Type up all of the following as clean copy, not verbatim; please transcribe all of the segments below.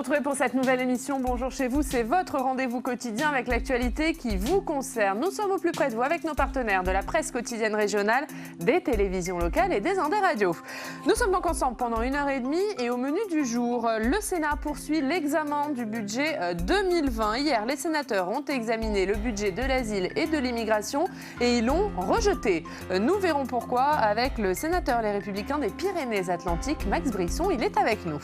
retrouver pour cette nouvelle émission. Bonjour chez vous, c'est votre rendez-vous quotidien avec l'actualité qui vous concerne. Nous sommes au plus près de vous avec nos partenaires de la presse quotidienne régionale, des télévisions locales et des Indes radios. Nous sommes donc ensemble pendant 1h30 et au menu du jour, le Sénat poursuit l'examen du budget 2020. Hier, les sénateurs ont examiné le budget de l'asile et de l'immigration et ils l'ont rejeté. Nous verrons pourquoi avec le sénateur Les Républicains des Pyrénées-Atlantiques, Max Brisson. Il est avec nous.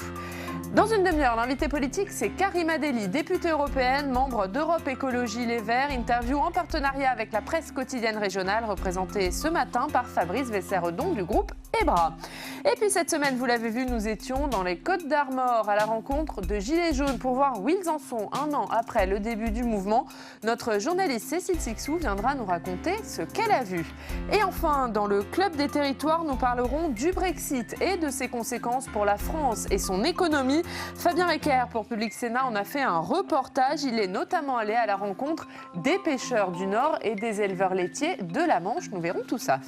Dans une demi-heure, l'invité politique, c'est Karima Delli, députée européenne, membre d'Europe Écologie Les Verts. Interview en partenariat avec la presse quotidienne régionale, représentée ce matin par Fabrice Vesser-Redon du groupe EBRA. Et puis cette semaine, vous l'avez vu, nous étions dans les Côtes d'Armor à la rencontre de Gilets jaunes pour voir où ils en sont un an après le début du mouvement. Notre journaliste Cécile Sixou viendra nous raconter ce qu'elle a vu. Et enfin, dans le Club des territoires, nous parlerons du Brexit et de ses conséquences pour la France et son économie. Fabien Recker pour Public Sénat en a fait un reportage. Il est notamment allé à la rencontre des pêcheurs du Nord et des éleveurs laitiers de la Manche. Nous verrons tout ça.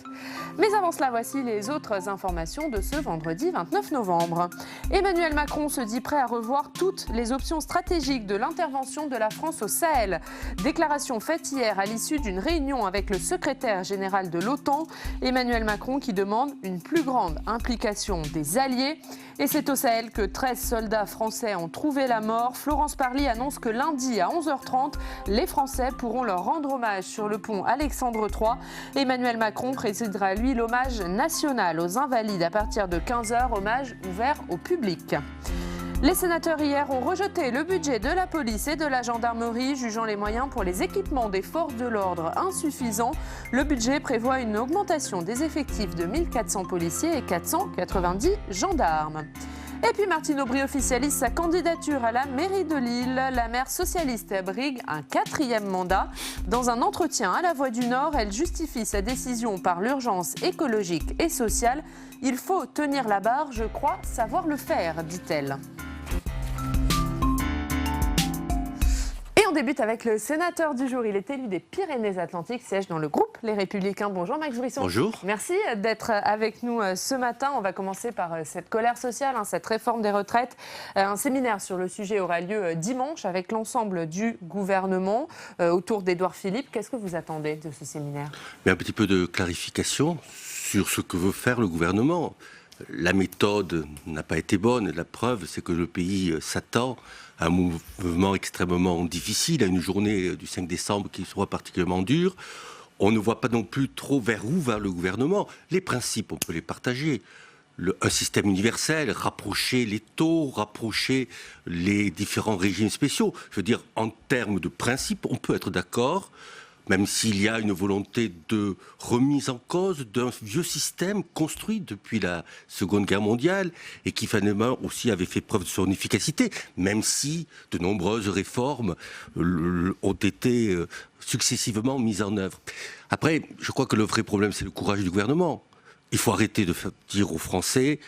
Mais avant cela, voici les autres informations de ce vendredi 29 novembre. Emmanuel Macron se dit prêt à revoir toutes les options stratégiques de l'intervention de la France au Sahel. Déclaration faite hier à l'issue d'une réunion avec le secrétaire général de l'OTAN. Emmanuel Macron qui demande une plus grande implication des alliés. Et c'est au Sahel que 13 soldats français ont trouvé la mort. Florence Parly annonce que lundi à 11h30, les Français pourront leur rendre hommage sur le pont Alexandre III. Emmanuel Macron présidera lui l'hommage national aux Invalides à partir de 15h, hommage ouvert au public. Les sénateurs hier ont rejeté le budget de la police et de la gendarmerie, jugeant les moyens pour les équipements des forces de l'ordre insuffisants. Le budget prévoit une augmentation des effectifs de 1400 policiers et 490 gendarmes. Et puis Martine Aubry officialise sa candidature à la mairie de Lille. La maire socialiste brigue un 4e mandat. Dans un entretien à La Voix du Nord, elle justifie sa décision par l'urgence écologique et sociale. Il faut tenir la barre, je crois savoir le faire, dit-elle. On débute avec le sénateur du jour. Il est élu des Pyrénées-Atlantiques, siège dans le groupe Les Républicains. Bonjour Max Brisson. Bonjour. Merci d'être avec nous ce matin. On va commencer par cette colère sociale, cette réforme des retraites. Un séminaire sur le sujet aura lieu dimanche avec l'ensemble du gouvernement autour d'Édouard Philippe. Qu'est-ce que vous attendez de ce séminaire ? Un petit peu de clarification sur ce que veut faire le gouvernement. La méthode n'a pas été bonne. La preuve, c'est que le pays s'attend à un mouvement extrêmement difficile, à une journée du 5 décembre qui sera particulièrement dure. On ne voit pas non plus trop vers où va le gouvernement. Les principes, on peut les partager. Un système universel, rapprocher les taux, rapprocher les différents régimes spéciaux. Je veux dire, en termes de principes, on peut être d'accord, même s'il y a une volonté de remise en cause d'un vieux système construit depuis la Seconde Guerre mondiale et qui finalement aussi avait fait preuve de son efficacité, même si de nombreuses réformes ont été successivement mises en œuvre. Après, je crois que le vrai problème, c'est le courage du gouvernement. Il faut arrêter de dire aux Français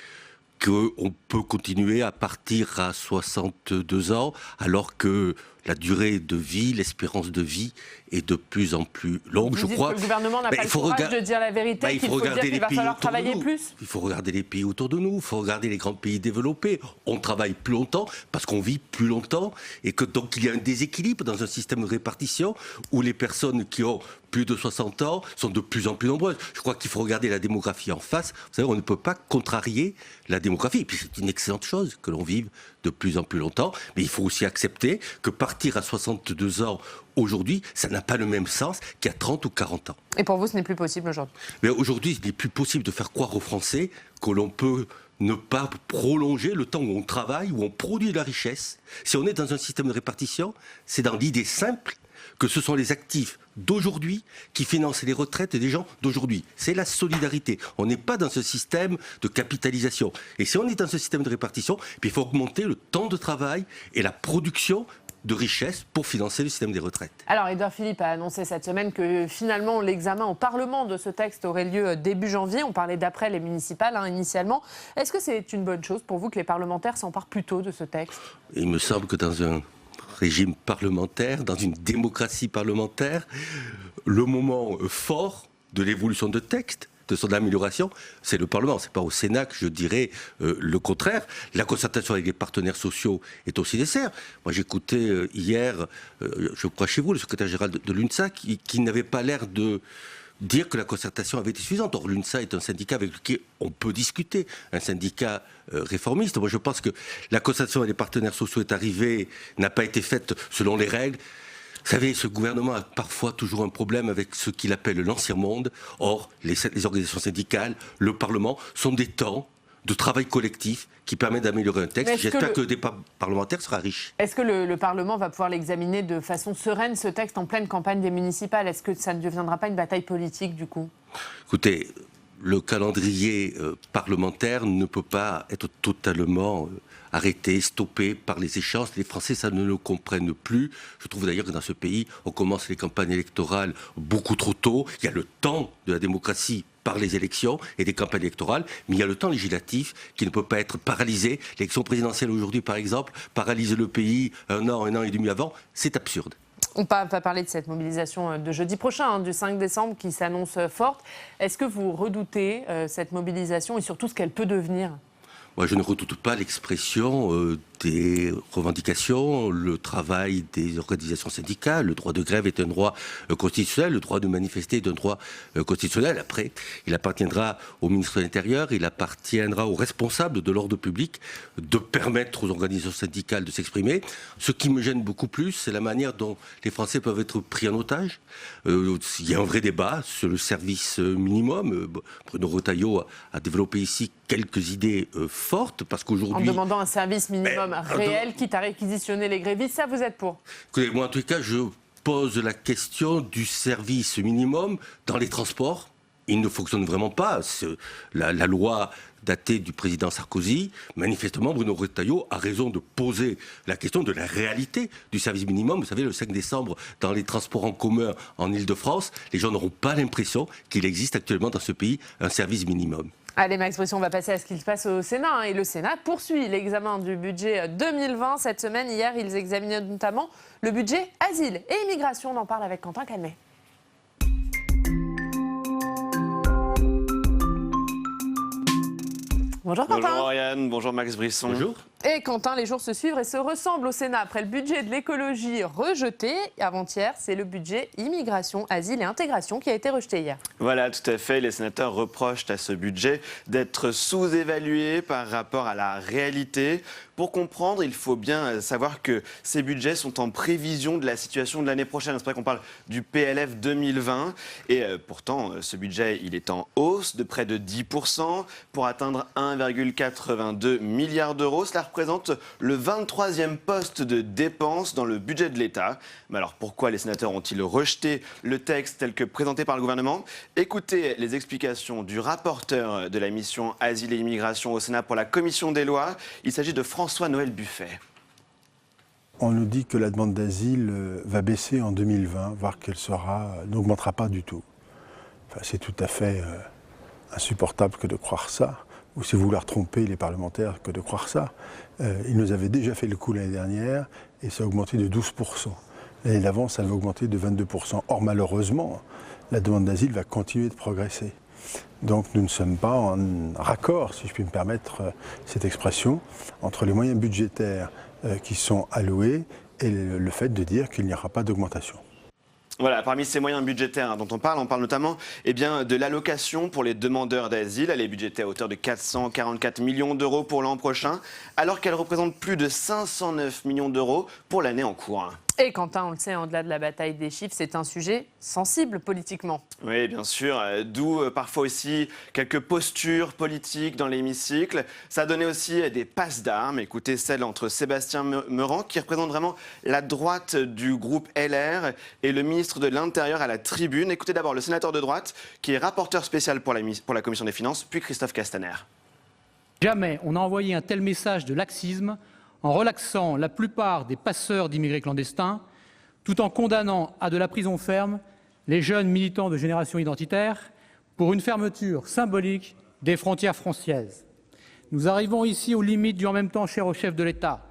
qu'on peut continuer à partir à 62 ans alors que la durée de vie, l'espérance de vie est de plus en plus longue. Vous dites que le gouvernement n'a pas le courage de dire la vérité, qu'il faut dire qu'il va falloir travailler plus. Il faut regarder les pays autour de nous, il faut regarder les grands pays développés. On travaille plus longtemps parce qu'on vit plus longtemps et que donc il y a un déséquilibre dans un système de répartition où les personnes qui ont plus de 60 ans sont de plus en plus nombreuses. Je crois qu'il faut regarder la démographie en face. Vous savez, on ne peut pas contrarier la démographie. Et puis c'est une excellente chose que l'on vive de plus en plus longtemps. Mais il faut aussi accepter que partir à 62 ans aujourd'hui, ça n'a pas le même sens qu'il y a 30 ou 40 ans. Et pour vous, ce n'est plus possible aujourd'hui ? Mais aujourd'hui, il n'est plus possible de faire croire aux Français que l'on peut ne pas prolonger le temps où on travaille, où on produit de la richesse. Si on est dans un système de répartition, c'est dans l'idée simple que ce sont les actifs d'aujourd'hui qui financent les retraites des gens d'aujourd'hui. C'est la solidarité. On n'est pas dans ce système de capitalisation. Et si on est dans ce système de répartition, puis il faut augmenter le temps de travail et la production de richesse pour financer le système des retraites. Alors, Édouard Philippe a annoncé cette semaine que finalement l'examen au Parlement de ce texte aurait lieu début janvier. On parlait d'après les municipales initialement. Est-ce que c'est une bonne chose pour vous que les parlementaires s'emparent plus tôt de ce texte ? Il me semble que dans un régime parlementaire, dans une démocratie parlementaire, le moment fort de l'évolution de texte, de son amélioration, c'est le Parlement. Ce n'est pas au Sénat que je dirais le contraire. La concertation avec les partenaires sociaux est aussi nécessaire. Moi, j'écoutais hier, je crois chez vous, le secrétaire général de l'UNSA, qui n'avait pas l'air de dire que la concertation avait été suffisante. Or, l'UNSA est un syndicat avec lequel on peut discuter, un syndicat réformiste. Moi, je pense que la concertation avec les partenaires sociaux est arrivée, n'a pas été faite selon les règles. Vous savez, ce gouvernement a parfois toujours un problème avec ce qu'il appelle l'ancien monde. Or, les organisations syndicales, le Parlement, sont des temps de travail collectif qui permet d'améliorer un texte. J'espère que le débat parlementaire sera riche. Est-ce que le Parlement va pouvoir l'examiner de façon sereine, ce texte, en pleine campagne des municipales? Est-ce que ça ne deviendra pas une bataille politique, du coup? Écoutez, le calendrier parlementaire ne peut pas être totalement arrêté, stoppé par les échéances. Les Français, ça ne le comprennent plus. Je trouve d'ailleurs que dans ce pays, on commence les campagnes électorales beaucoup trop tôt. Il y a le temps de la démocratie par les élections et des campagnes électorales, mais il y a le temps législatif qui ne peut pas être paralysé. L'élection présidentielle aujourd'hui, par exemple, paralyse le pays un an et demi avant. C'est absurde. On va parler de cette mobilisation de jeudi prochain, du 5 décembre, qui s'annonce forte. Est-ce que vous redoutez cette mobilisation et surtout ce qu'elle peut devenir? Moi, je ne redoute pas l'expression des revendications, le travail des organisations syndicales. Le droit de grève est un droit constitutionnel, le droit de manifester est un droit constitutionnel. Après, il appartiendra au ministre de l'Intérieur, il appartiendra aux responsables de l'ordre public de permettre aux organisations syndicales de s'exprimer. Ce qui me gêne beaucoup plus, c'est la manière dont les Français peuvent être pris en otage. Il y a un vrai débat sur le service minimum. Bruno Retailleau a développé ici quelques idées fortes, parce qu'aujourd'hui... En demandant un service minimum réel, quitte à réquisitionner les grévistes, ça vous êtes pour? Écoutez, moi en tout cas, je pose la question du service minimum dans les transports. Il ne fonctionne vraiment pas. La loi datée du président Sarkozy, manifestement, Bruno Retailleau a raison de poser la question de la réalité du service minimum. Vous savez, le 5 décembre, dans les transports en commun en Ile-de-France, les gens n'auront pas l'impression qu'il existe actuellement dans ce pays un service minimum. Allez, Max Brisson, on va passer à ce qui se passe au Sénat. Et le Sénat poursuit l'examen du budget 2020. Cette semaine, hier, ils examinaient notamment le budget asile et immigration. On en parle avec Quentin Calmet. Bonjour Quentin. Bonjour Ariane, bonjour Max Brisson. Bonjour. Et Quentin, les jours se suivent et se ressemblent au Sénat. Après le budget de l'écologie rejeté avant-hier, c'est le budget immigration, asile et intégration qui a été rejeté hier. Voilà, tout à fait. Les sénateurs reprochent à ce budget d'être sous-évalué par rapport à la réalité. Pour comprendre, il faut bien savoir que ces budgets sont en prévision de la situation de l'année prochaine. C'est vrai qu'on parle du PLF 2020. Et pourtant, ce budget, il est en hausse de près de 10% pour atteindre 1,82 milliard d'euros. Cela représente le 23e poste de dépenses dans le budget de l'État. Mais alors pourquoi les sénateurs ont-ils rejeté le texte tel que présenté par le gouvernement? Écoutez les explications du rapporteur de la mission Asile et Immigration au Sénat pour la Commission des lois. Il s'agit de François-Noël Buffet. On nous dit que la demande d'asile va baisser en 2020, voire qu'elle n'augmentera pas du tout. Enfin, c'est tout à fait insupportable que de croire ça, ou c'est vouloir tromper les parlementaires que de croire ça. Ils nous avaient déjà fait le coup l'année dernière et ça a augmenté de 12%. L'année d'avant, ça avait augmenté de 22%. Or, malheureusement, la demande d'asile va continuer de progresser. Donc nous ne sommes pas en raccord, si je puis me permettre cette expression, entre les moyens budgétaires qui sont alloués et le fait de dire qu'il n'y aura pas d'augmentation. Voilà, parmi ces moyens budgétaires dont on parle notamment de l'allocation pour les demandeurs d'asile. Elle est budgétée à hauteur de 444 millions d'euros pour l'an prochain, alors qu'elle représente plus de 509 millions d'euros pour l'année en cours. Et Quentin, on le sait, au-delà de la bataille des chiffres, c'est un sujet sensible politiquement. Oui, bien sûr, d'où parfois aussi quelques postures politiques dans l'hémicycle. Ça a donné aussi des passes d'armes. Écoutez celle entre Sébastien Meurant, qui représente vraiment la droite du groupe LR, et le ministre de l'Intérieur à la tribune. Écoutez d'abord le sénateur de droite, qui est rapporteur spécial pour la Commission des Finances, puis Christophe Castaner. Jamais on n'a envoyé un tel message de laxisme en relaxant la plupart des passeurs d'immigrés clandestins, tout en condamnant à de la prison ferme les jeunes militants de Génération Identitaire pour une fermeture symbolique des frontières françaises. Nous arrivons ici aux limites du en même temps cher au chef de l'État.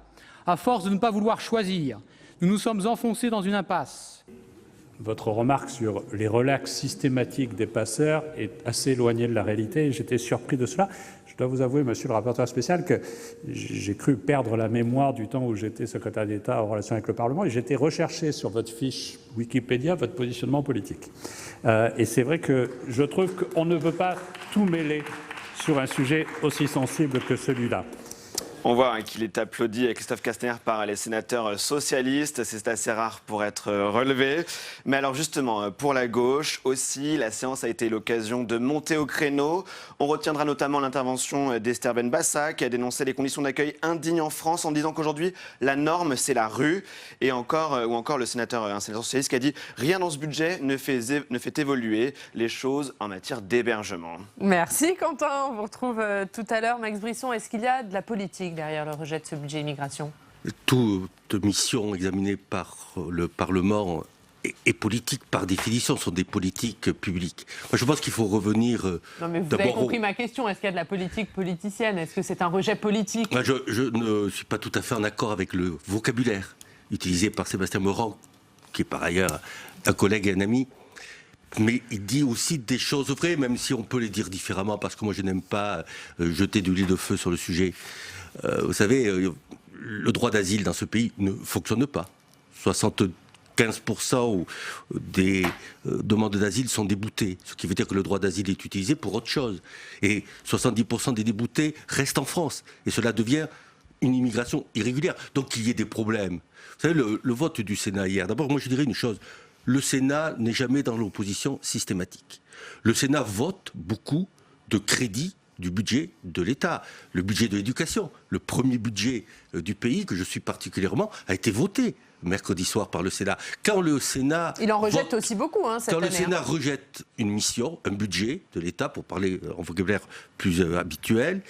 À force de ne pas vouloir choisir, nous nous sommes enfoncés dans une impasse. votre remarque sur les relax systématiques des passeurs est assez éloignée de la réalité. J'étais surpris de cela. Je dois vous avouer, monsieur le rapporteur spécial, que j'ai cru perdre la mémoire du temps où j'étais secrétaire d'État en relation avec le Parlement et j'étais recherché sur votre fiche Wikipédia votre positionnement politique. Et c'est vrai que je trouve qu'on ne peut pas tout mêler sur un sujet aussi sensible que celui-là. On voit qu'il est applaudi, Christophe Castaner, par les sénateurs socialistes. C'est assez rare pour être relevé. Mais alors justement, pour la gauche aussi, la séance a été l'occasion de monter au créneau. On retiendra notamment l'intervention d'Esther Benbassa, qui a dénoncé les conditions d'accueil indignes en France en disant qu'aujourd'hui, la norme, c'est la rue. Et encore, ou encore un sénateur socialiste qui a dit « Rien dans ce budget ne fait évoluer les choses en matière d'hébergement ». Merci Quentin. On vous retrouve tout à l'heure. Max Brisson, est-ce qu'il y a de la politique derrière le rejet de ce budget immigration? Toute mission examinée par le Parlement est politique par définition, sont des politiques publiques. Moi, je pense qu'il faut revenir non, mais vous avez compris ma question. Est-ce qu'il y a de la politique politicienne? Est-ce que c'est un rejet politique? Moi, je ne suis pas tout à fait en accord avec le vocabulaire utilisé par Sébastien Meurant, qui est par ailleurs un collègue et un ami. Mais il dit aussi des choses vraies, même si on peut les dire différemment, parce que moi je n'aime pas jeter de l'huile de feu sur le sujet. Vous savez, le droit d'asile dans ce pays ne fonctionne pas. 75% des demandes d'asile sont déboutées, ce qui veut dire que le droit d'asile est utilisé pour autre chose. Et 70% des déboutés restent en France. Et cela devient une immigration irrégulière. Donc qu'il y ait des problèmes. Vous savez, le vote du Sénat hier, d'abord moi je dirais une chose. Le Sénat n'est jamais dans l'opposition systématique. Le Sénat vote beaucoup de crédits du budget de l'État. Le budget de l'éducation, le premier budget du pays que je suis particulièrement, a été voté mercredi soir par le Sénat. Quand le Sénat... Il en rejette aussi beaucoup cette année. Quand le Sénat rejette une mission, un budget de l'État, pour parler en vocabulaire plus habituel,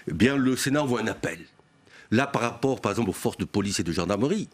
eh bien le Sénat envoie un appel. Là, par rapport, par exemple, aux forces de police et de gendarmerie,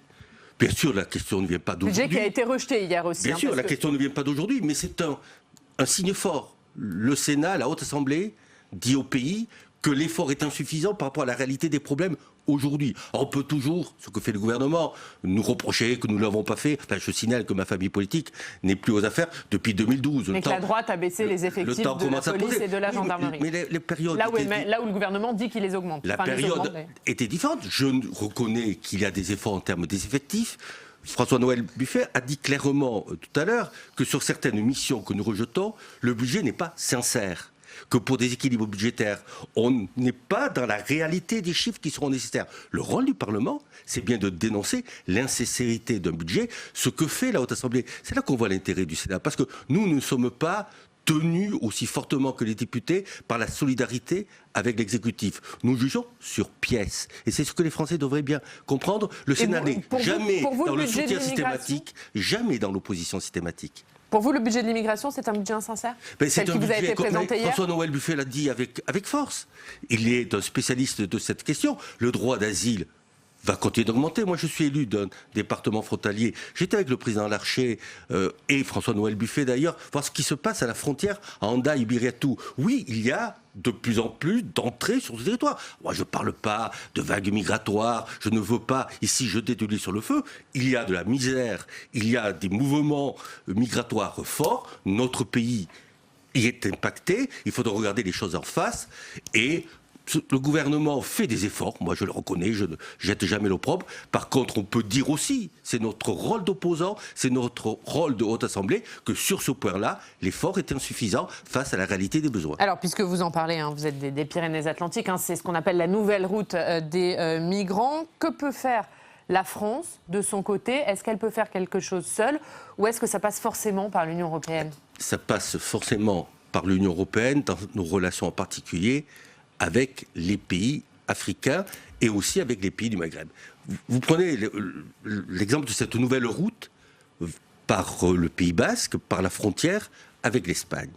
bien sûr, la question ne vient pas d'aujourd'hui. Budget qui a été rejeté hier aussi. Bien sûr, la question ne vient pas d'aujourd'hui, mais c'est un signe fort. Le Sénat, la Haute Assemblée, dit au pays que l'effort est insuffisant par rapport à la réalité des problèmes aujourd'hui. On peut toujours, ce que fait le gouvernement, nous reprocher que nous ne l'avons pas fait. Enfin, je signale que ma famille politique n'est plus aux affaires depuis 2012. Mais que la droite a baissé les effectifs de la police et de la gendarmerie. Mais les périodes là où le gouvernement dit qu'il les augmente. La période était différente. Je reconnais qu'il y a des efforts en termes des effectifs. François-Noël Buffet a dit clairement tout à l'heure que sur certaines missions que nous rejetons, le budget n'est pas sincère. Que pour des équilibres budgétaires, on n'est pas dans la réalité des chiffres qui seront nécessaires. Le rôle du Parlement, c'est bien de dénoncer l'insincérité d'un budget, ce que fait la Haute Assemblée. C'est là qu'on voit l'intérêt du Sénat, parce que nous ne sommes pas tenus aussi fortement que les députés par la solidarité avec l'exécutif. Nous jugeons sur pièce. Et c'est ce que les Français devraient bien comprendre. Le Sénat n'est jamais dans le soutien systématique, jamais dans l'opposition systématique. Pour vous, le budget de l'immigration, c'est un budget insincère? C'est un budget, vous a été présenté hier. François-Noël Buffet l'a dit avec force. Il est un spécialiste de cette question. Le droit d'asile va continuer d'augmenter. Moi, je suis élu d'un département frontalier. J'étais avec le président Larcher et François-Noël Buffet, d'ailleurs, voir ce qui se passe à la frontière à Hendaye-Ibériatou. Oui, il y a de plus en plus d'entrées sur ce territoire. Moi, je ne parle pas de vagues migratoires. Je ne veux pas, ici, jeter de l'huile sur le feu. Il y a de la misère. Il y a des mouvements migratoires forts. Notre pays y est impacté. Il faudra regarder les choses en face et... Le gouvernement fait des efforts, moi je le reconnais, je ne jette jamais l'opprobre. Par contre, on peut dire aussi, c'est notre rôle d'opposant, c'est notre rôle de Haute Assemblée, que sur ce point-là, l'effort est insuffisant face à la réalité des besoins. Alors, puisque vous en parlez, vous êtes des Pyrénées-Atlantiques, c'est ce qu'on appelle la nouvelle route des migrants. Que peut faire la France de son côté? Est-ce qu'elle peut faire quelque chose seule ou est-ce que ça passe forcément par l'Union européenne? Ça passe forcément par l'Union européenne, dans nos relations en particulier, avec les pays africains et aussi avec les pays du Maghreb. Vous prenez l'exemple de cette nouvelle route par le Pays Basque, par la frontière avec l'Espagne.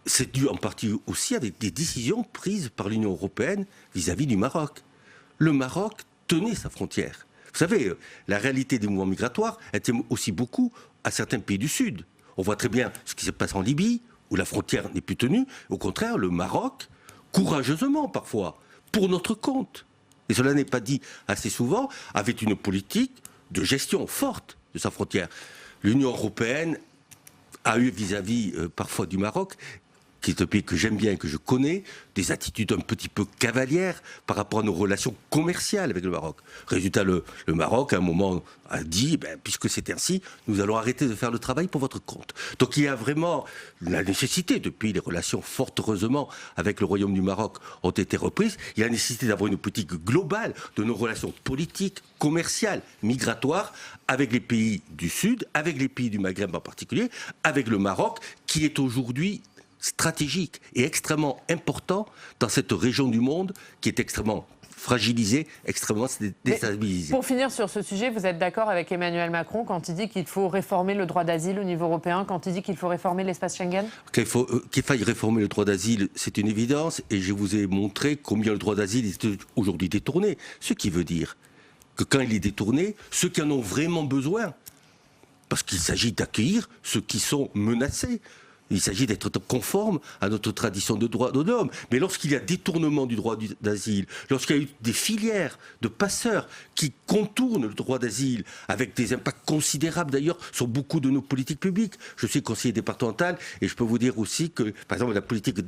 C'est dû en partie aussi avec des décisions prises par l'Union européenne vis-à-vis du Maroc. Le Maroc tenait sa frontière. Vous savez, la réalité des mouvements migratoires, elle tient aussi beaucoup à certains pays du Sud. On voit très bien ce qui se passe en Libye, où la frontière n'est plus tenue. Au contraire, le Maroc, courageusement parfois, pour notre compte, et cela n'est pas dit assez souvent, avait une politique de gestion forte de sa frontière. l'Union européenne a eu vis-à-vis parfois du Maroc, qui est un pays que j'aime bien, que je connais, des attitudes un petit peu cavalières par rapport à nos relations commerciales avec le Maroc. Résultat, le Maroc, à un moment, a dit, puisque c'est ainsi, nous allons arrêter de faire le travail pour votre compte. Donc il y a vraiment la nécessité, depuis les relations, fort heureusement, avec le Royaume du Maroc ont été reprises, il y a la nécessité d'avoir une politique globale de nos relations politiques, commerciales, migratoires, avec les pays du Sud, avec les pays du Maghreb en particulier, avec le Maroc, qui est aujourd'hui stratégique et extrêmement important dans cette région du monde qui est extrêmement fragilisée, extrêmement déstabilisée. Pour finir sur ce sujet, vous êtes d'accord avec Emmanuel Macron quand il dit qu'il faut réformer le droit d'asile au niveau européen, quand il dit qu'il faut réformer l'espace Schengen ? Qu'il faille réformer le droit d'asile, c'est une évidence, et je vous ai montré combien le droit d'asile est aujourd'hui détourné. Ce qui veut dire que quand il est détourné, ceux qui en ont vraiment besoin, parce qu'il s'agit d'accueillir ceux qui sont menacés, il s'agit d'être conforme à notre tradition de droit de l'homme. Mais lorsqu'il y a détournement du droit d'asile, lorsqu'il y a eu des filières de passeurs qui contournent le droit d'asile, avec des impacts considérables d'ailleurs sur beaucoup de nos politiques publiques. Je suis conseiller départemental et je peux vous dire aussi que, par exemple, la politique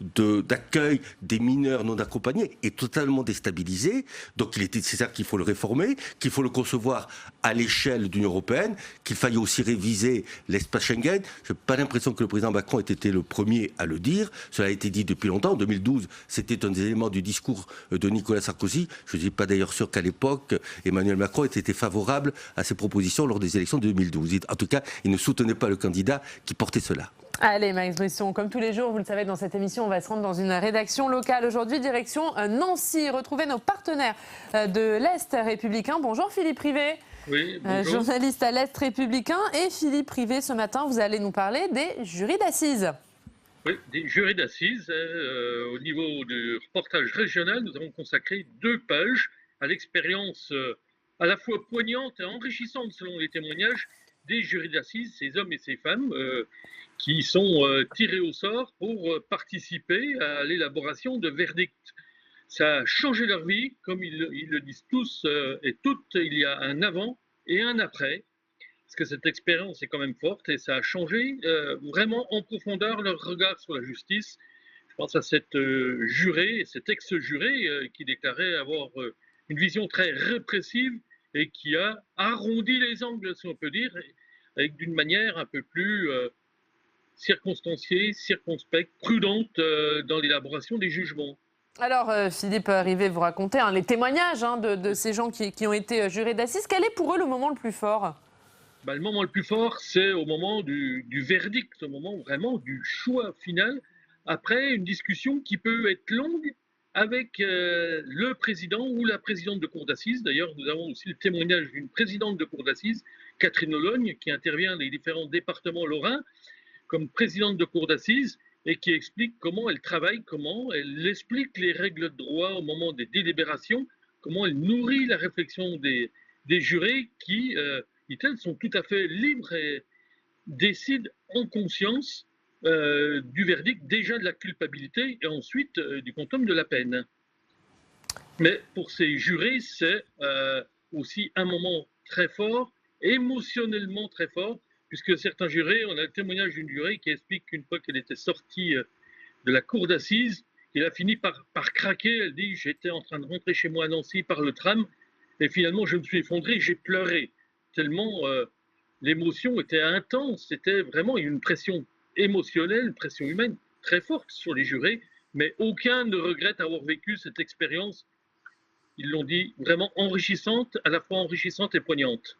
d'accueil des mineurs non accompagnés est totalement déstabilisée. Donc il est nécessaire qu'il faut le réformer, qu'il faut le concevoir à l'échelle de l'Union européenne, qu'il faille aussi réviser l'espace Schengen. Je n'ai pas l'impression que le président Macron ait été le premier à le dire. Cela a été dit depuis longtemps. En 2012, c'était un des éléments du discours de Nicolas Sarkozy. Je ne suis pas d'ailleurs sûr qu'à l'époque, Emmanuel Macron ait été favorable à ces propositions lors des élections de 2012. En tout cas, il ne soutenait pas le candidat qui portait cela. Allez, Max Brisson, comme tous les jours, vous le savez, dans cette émission, on va se rendre dans une rédaction locale. Aujourd'hui, direction Nancy. Retrouvez nos partenaires de l'Est républicain. Bonjour Philippe Privé. Oui, bonjour. Journaliste à l'Est républicain. Et Philippe Privé, ce matin, vous allez nous parler des jurys d'assises. Oui, des jurys d'assises. Au niveau du reportage régional, nous avons consacré 2 pages à l'expérience à la fois poignante et enrichissante, selon les témoignages, des jurys d'assises, ces hommes et ces femmes qui sont tirés au sort pour participer à l'élaboration de verdicts. Ça a changé leur vie, comme ils le disent tous et toutes, il y a un avant et un après, parce que cette expérience est quand même forte et ça a changé vraiment en profondeur leur regard sur la justice. Je pense à cette jurée, cet ex-juré qui déclarait avoir une vision très répressive et qui a arrondi les angles, si on peut dire, avec d'une manière un peu plus circonstanciée, circonspecte, prudente dans l'élaboration des jugements. Alors, Philippe Rivet, vous racontez les témoignages de ces gens qui ont été jurés d'assises. Quel est pour eux le moment le plus fort ? Le moment le plus fort, c'est au moment du verdict, au moment vraiment du choix final, après une discussion qui peut être longue avec le président ou la présidente de cour d'assises. D'ailleurs, nous avons aussi le témoignage d'une présidente de cour d'assises, Catherine Ologne, qui intervient dans les différents départements lorrains comme présidente de cour d'assises et qui explique comment elle travaille, comment elle explique les règles de droit au moment des délibérations, comment elle nourrit la réflexion des jurés qui, dit-elle, sont tout à fait libres et décident en conscience du verdict, déjà de la culpabilité et ensuite du quantum de la peine. Mais pour ces jurés, c'est aussi un moment très fort, émotionnellement très fort, puisque certains jurés, on a le témoignage d'une jurée qui explique qu'une fois qu'elle était sortie de la cour d'assises, elle a fini par craquer. Elle dit « J'étais en train de rentrer chez moi à Nancy par le tram et finalement je me suis effondré, j'ai pleuré » tellement l'émotion était intense. C'était vraiment une pression émotionnelle, une pression humaine très forte sur les jurés, mais aucun ne regrette avoir vécu cette expérience, ils l'ont dit, vraiment enrichissante, à la fois enrichissante et poignante.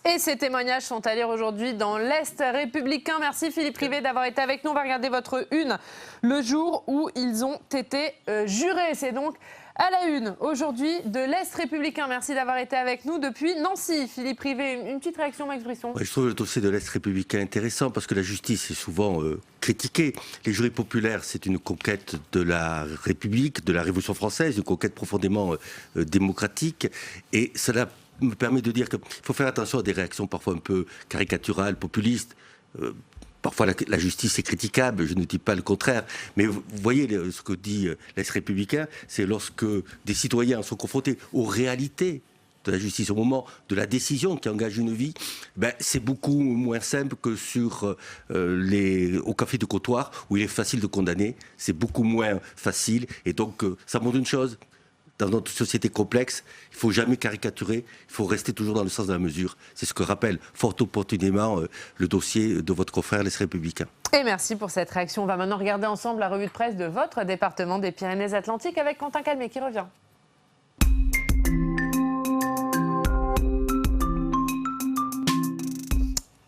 Et ces témoignages sont à lire aujourd'hui dans l'Est républicain. Merci Philippe Privé d'avoir été avec nous. On va regarder votre une, le jour où ils ont été jurés. C'est donc à la une aujourd'hui de l'Est républicain. Merci d'avoir été avec nous depuis Nancy. Philippe Privé, une petite réaction, Max Brisson. Je trouve le dossier de l'Est républicain intéressant parce que la justice est souvent critiquée. Les jurys populaires, c'est une conquête de la République, de la Révolution française, une conquête profondément démocratique. Et cela me permet de dire qu'il faut faire attention à des réactions parfois un peu caricaturales, populistes. Parfois, la justice est critiquable, je ne dis pas le contraire. Mais vous voyez ce que dit l'Est républicain, c'est lorsque des citoyens sont confrontés aux réalités de la justice, au moment de la décision qui engage une vie, c'est beaucoup moins simple que au café de comptoir où il est facile de condamner. C'est beaucoup moins facile. Et donc, ça montre une chose. Dans notre société complexe, il ne faut jamais caricaturer, il faut rester toujours dans le sens de la mesure. C'est ce que rappelle fort opportunément le dossier de votre confrère Les Républicains. Et merci pour cette réaction. On va maintenant regarder ensemble la revue de presse de votre département des Pyrénées-Atlantiques avec Quentin Calmet qui revient.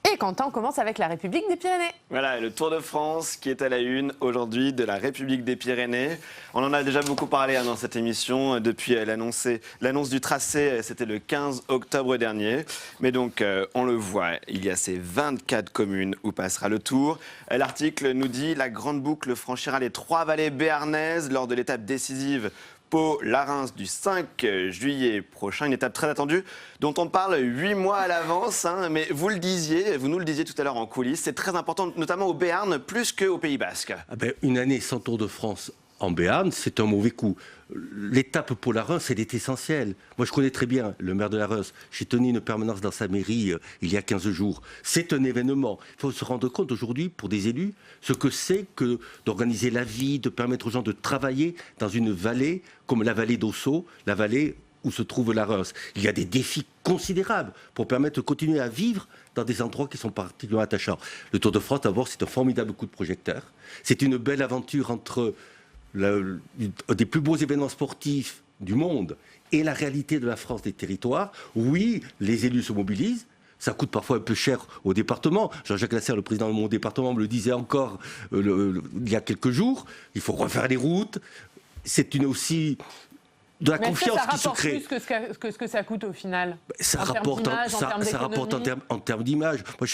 Et Quentin, on commence avec la République des Pyrénées. Voilà, le Tour de France qui est à la une aujourd'hui de la République des Pyrénées. On en a déjà beaucoup parlé dans cette émission depuis l'annonce du tracé, c'était le 15 octobre dernier. Mais donc, on le voit, il y a ces 24 communes où passera le Tour. L'article nous dit la grande boucle franchira les 3 vallées béarnaises lors de l'étape décisive Pau-Larens du 5 juillet prochain, une étape très attendue dont on parle 8 mois à l'avance, mais vous nous le disiez tout à l'heure en coulisses, c'est très important, notamment au Béarn, plus qu'au Pays Basque. Une année sans Tour de France en Béarn, c'est un mauvais coup. L'étape pour la Reims, elle est essentielle. Moi, je connais très bien le maire de la Reims. J'ai tenu une permanence dans sa mairie il y a 15 jours. C'est un événement. Il faut se rendre compte aujourd'hui, pour des élus, ce que c'est que d'organiser la vie, de permettre aux gens de travailler dans une vallée comme la vallée d'Ossau, la vallée où se trouve la Reims. Il y a des défis considérables pour permettre de continuer à vivre dans des endroits qui sont particulièrement attachants. Le Tour de France, d'abord, c'est un formidable coup de projecteur. C'est une belle aventure entre des plus beaux événements sportifs du monde et la réalité de la France des territoires. Oui, les élus se mobilisent. Ça coûte parfois un peu cher au département. Jean-Jacques Lasserre, le président de mon département, me le disait encore il y a quelques jours. Il faut refaire les routes. C'est aussi de la confiance qui se crée. Mais ça rapporte plus que ce que ça coûte au final. Ça rapporte en termes d'image. Moi,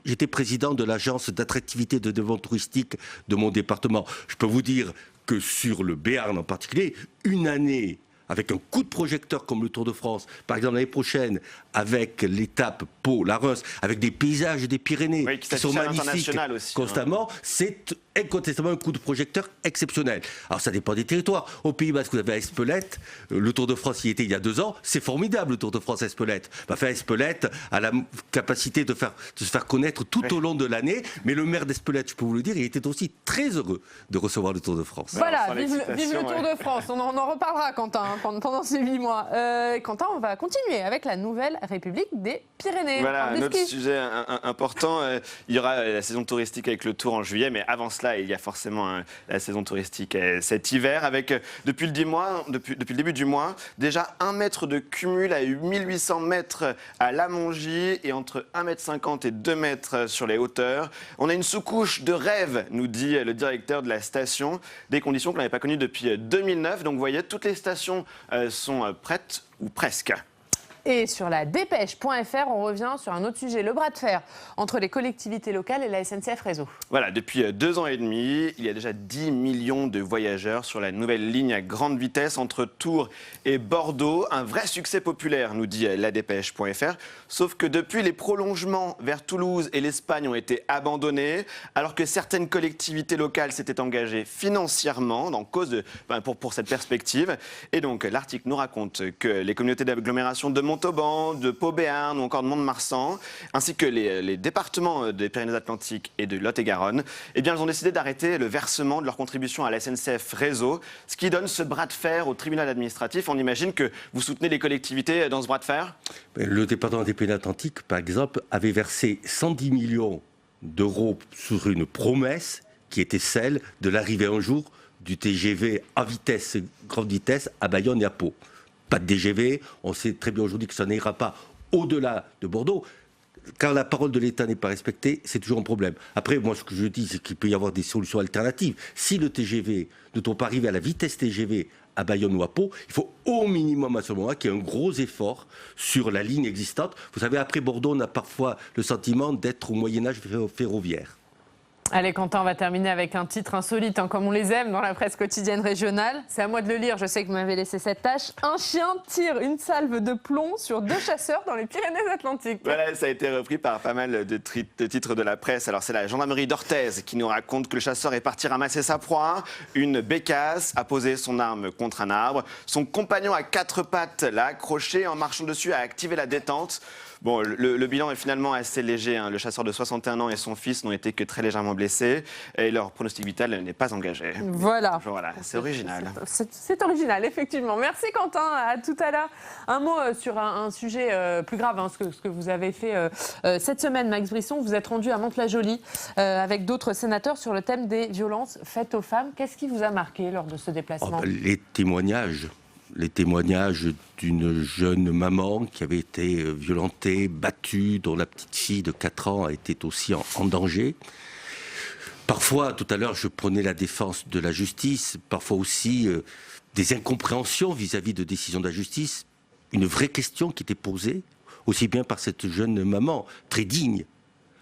j'étais président de l'agence d'attractivité de développement touristique de mon département. Je peux vous dire que sur le Béarn en particulier, une année avec un coup de projecteur comme le Tour de France, par exemple l'année prochaine, avec l'étape Pau-Larens, avec des paysages des Pyrénées qui sont magnifiques aussi, constamment, c'est incontestablement un coup de projecteur exceptionnel. Alors ça dépend des territoires. Au Pays Basque, vous avez à Espelette, le Tour de France y était il y a 2 ans, c'est formidable le Tour de France à Espelette. Espelette a la capacité de se faire connaître tout au long de l'année, mais le maire d'Espelette, je peux vous le dire, il était aussi très heureux de recevoir le Tour de France. Voilà, vive le Tour de France, on en reparlera Quentin pendant ces 8 mois. Quentin, on va continuer avec la nouvelle République des Pyrénées. Voilà, un autre sujet important, il y aura la saison touristique avec le Tour en juillet, mais avant cela, il y a forcément la saison touristique cet hiver, avec depuis le début du mois, déjà 1 mètre de cumul à 1800 mètres à Lamongie et entre 1,50 m et 2 mètres sur les hauteurs. On a une sous-couche de rêve, nous dit le directeur de la station, des conditions qu'on n'avait pas connues depuis 2009. Donc vous voyez, toutes les stations sont prêtes ou presque. Et sur la dépêche.fr, on revient sur un autre sujet, le bras de fer entre les collectivités locales et la SNCF Réseau. Voilà, depuis 2 ans et demi, il y a déjà 10 millions de voyageurs sur la nouvelle ligne à grande vitesse entre Tours et Bordeaux. Un vrai succès populaire, nous dit la dépêche.fr. Sauf que depuis, les prolongements vers Toulouse et l'Espagne ont été abandonnés, alors que certaines collectivités locales s'étaient engagées financièrement pour cette perspective. Et donc, l'article nous raconte que les communautés d'agglomération de Montauban, de Pau-Béarn ou encore de Mont-de-Marsan, ainsi que les départements des Pyrénées-Atlantiques et de Lot-et-Garonne, ils ont décidé d'arrêter le versement de leur contribution à la SNCF Réseau, ce qui donne ce bras de fer au tribunal administratif. On imagine que vous soutenez les collectivités dans ce bras de fer ? Le département des Pyrénées-Atlantiques, par exemple, avait versé 110 millions d'euros sur une promesse qui était celle de l'arrivée un jour du TGV à grande vitesse à Bayonne et à Pau. Pas de DGV, on sait très bien aujourd'hui que ça n'ira pas au-delà de Bordeaux. Quand la parole de l'État n'est pas respectée, c'est toujours un problème. Après, moi, ce que je dis, c'est qu'il peut y avoir des solutions alternatives. Si le TGV ne doit pas arriver à la vitesse TGV à Bayonne ou à Pau, il faut au minimum à ce moment-là qu'il y ait un gros effort sur la ligne existante. Vous savez, après Bordeaux, on a parfois le sentiment d'être au Moyen-Âge ferroviaire. Allez Quentin, on va terminer avec un titre insolite, comme on les aime dans la presse quotidienne régionale. C'est à moi de le lire, je sais que vous m'avez laissé cette tâche. Un chien tire une salve de plomb sur 2 chasseurs dans les Pyrénées-Atlantiques. Voilà, ça a été repris par pas mal de titres de la presse. Alors c'est la gendarmerie d'Orthez qui nous raconte que le chasseur est parti ramasser sa proie. Une bécasse a posé son arme contre un arbre. Son compagnon à 4 pattes l'a accroché. En marchant dessus, a activé la détente. Bon, le bilan est finalement assez léger. Le chasseur de 61 ans et son fils n'ont été que très légèrement blessés et leur pronostic vital n'est pas engagé. Voilà. Voilà, c'est original. C'est original, effectivement. Merci Quentin, à tout à l'heure. Un mot sur un sujet plus grave, ce que vous avez fait cette semaine, Max Brisson. Vous êtes rendu à Mantes-la-Jolie avec d'autres sénateurs sur le thème des violences faites aux femmes. Qu'est-ce qui vous a marqué lors de ce déplacement ? Les témoignages d'une jeune maman qui avait été violentée, battue, dont la petite fille de 4 ans a été aussi en danger. Parfois, tout à l'heure, je prenais la défense de la justice, parfois aussi des incompréhensions vis-à-vis de décisions de la justice. Une vraie question qui était posée, aussi bien par cette jeune maman, très digne,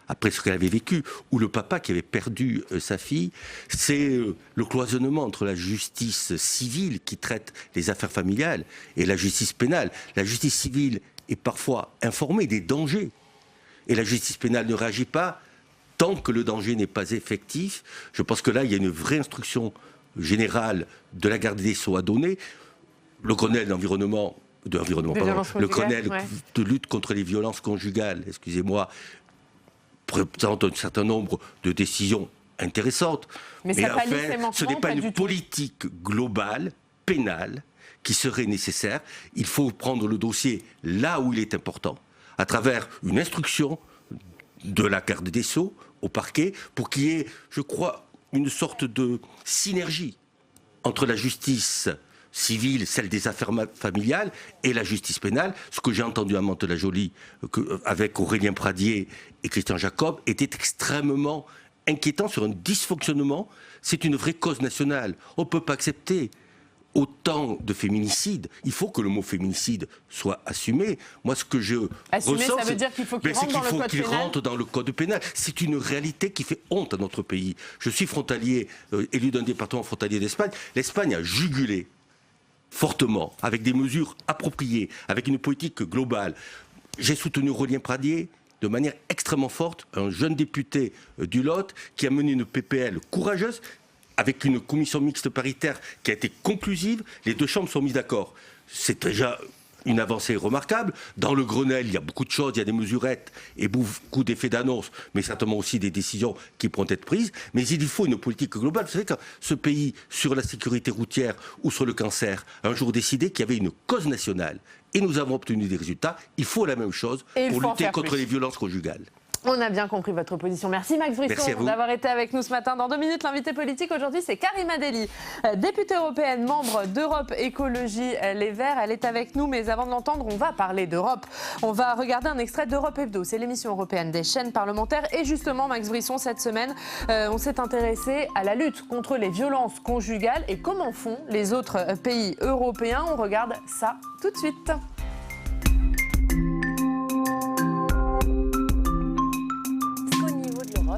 après ce qu'elle avait vécu, ou le papa qui avait perdu sa fille, c'est le cloisonnement entre la justice civile qui traite les affaires familiales et la justice pénale. La justice civile est parfois informée des dangers et la justice pénale ne réagit pas tant que le danger n'est pas effectif. Je pense que là, il y a une vraie instruction générale de la garde des Sceaux à donner. Le Grenelle d'environnement, le Grenelle de lutte contre les violences conjugales, excusez-moi, présente un certain nombre de décisions intéressantes. Mais ce n'est pas une politique globale, pénale, qui serait nécessaire. Il faut prendre le dossier là où il est important, à travers une instruction de la garde des Sceaux au parquet, pour qu'il y ait, je crois, une sorte de synergie entre la justice civile, celle des affaires familiales, et la justice pénale. Ce que j'ai entendu à Mantes-la-Jolie avec Aurélien Pradier et Christian Jacob était extrêmement inquiétant sur un dysfonctionnement. C'est une vraie cause nationale. On ne peut pas accepter autant de féminicides. Il faut que le mot féminicide soit assumé. Moi, ce que je ressens, ça veut dire qu'il faut qu'il rentre dans le code pénal. C'est une réalité qui fait honte à notre pays. Je suis frontalier, élu d'un département frontalier d'Espagne. L'Espagne a jugulé fortement, avec des mesures appropriées, avec une politique globale. J'ai soutenu Aurélien Pradier de manière extrêmement forte, un jeune député du Lot qui a mené une PPL courageuse, avec une commission mixte paritaire qui a été conclusive. Les 2 chambres sont mises d'accord. C'est déjà une avancée remarquable. Dans le Grenelle, il y a beaucoup de choses, il y a des mesurettes et beaucoup d'effets d'annonce, mais certainement aussi des décisions qui pourront être prises. Mais il faut une politique globale. Vous savez, quand ce pays, sur la sécurité routière ou sur le cancer, a un jour décidé qu'il y avait une cause nationale et nous avons obtenu des résultats, il faut la même chose pour lutter contre les violences conjugales. On a bien compris votre position. Merci Max Brisson d'avoir été avec nous ce matin. Dans 2 minutes, l'invité politique aujourd'hui, c'est Karima Delli, députée européenne, membre d'Europe Écologie Les Verts. Elle est avec nous, mais avant de l'entendre, on va parler d'Europe. On va regarder un extrait d'Europe Hebdo. C'est l'émission européenne des chaînes parlementaires. Et justement, Max Brisson, cette semaine, on s'est intéressé à la lutte contre les violences conjugales et comment font les autres pays européens. On regarde ça tout de suite.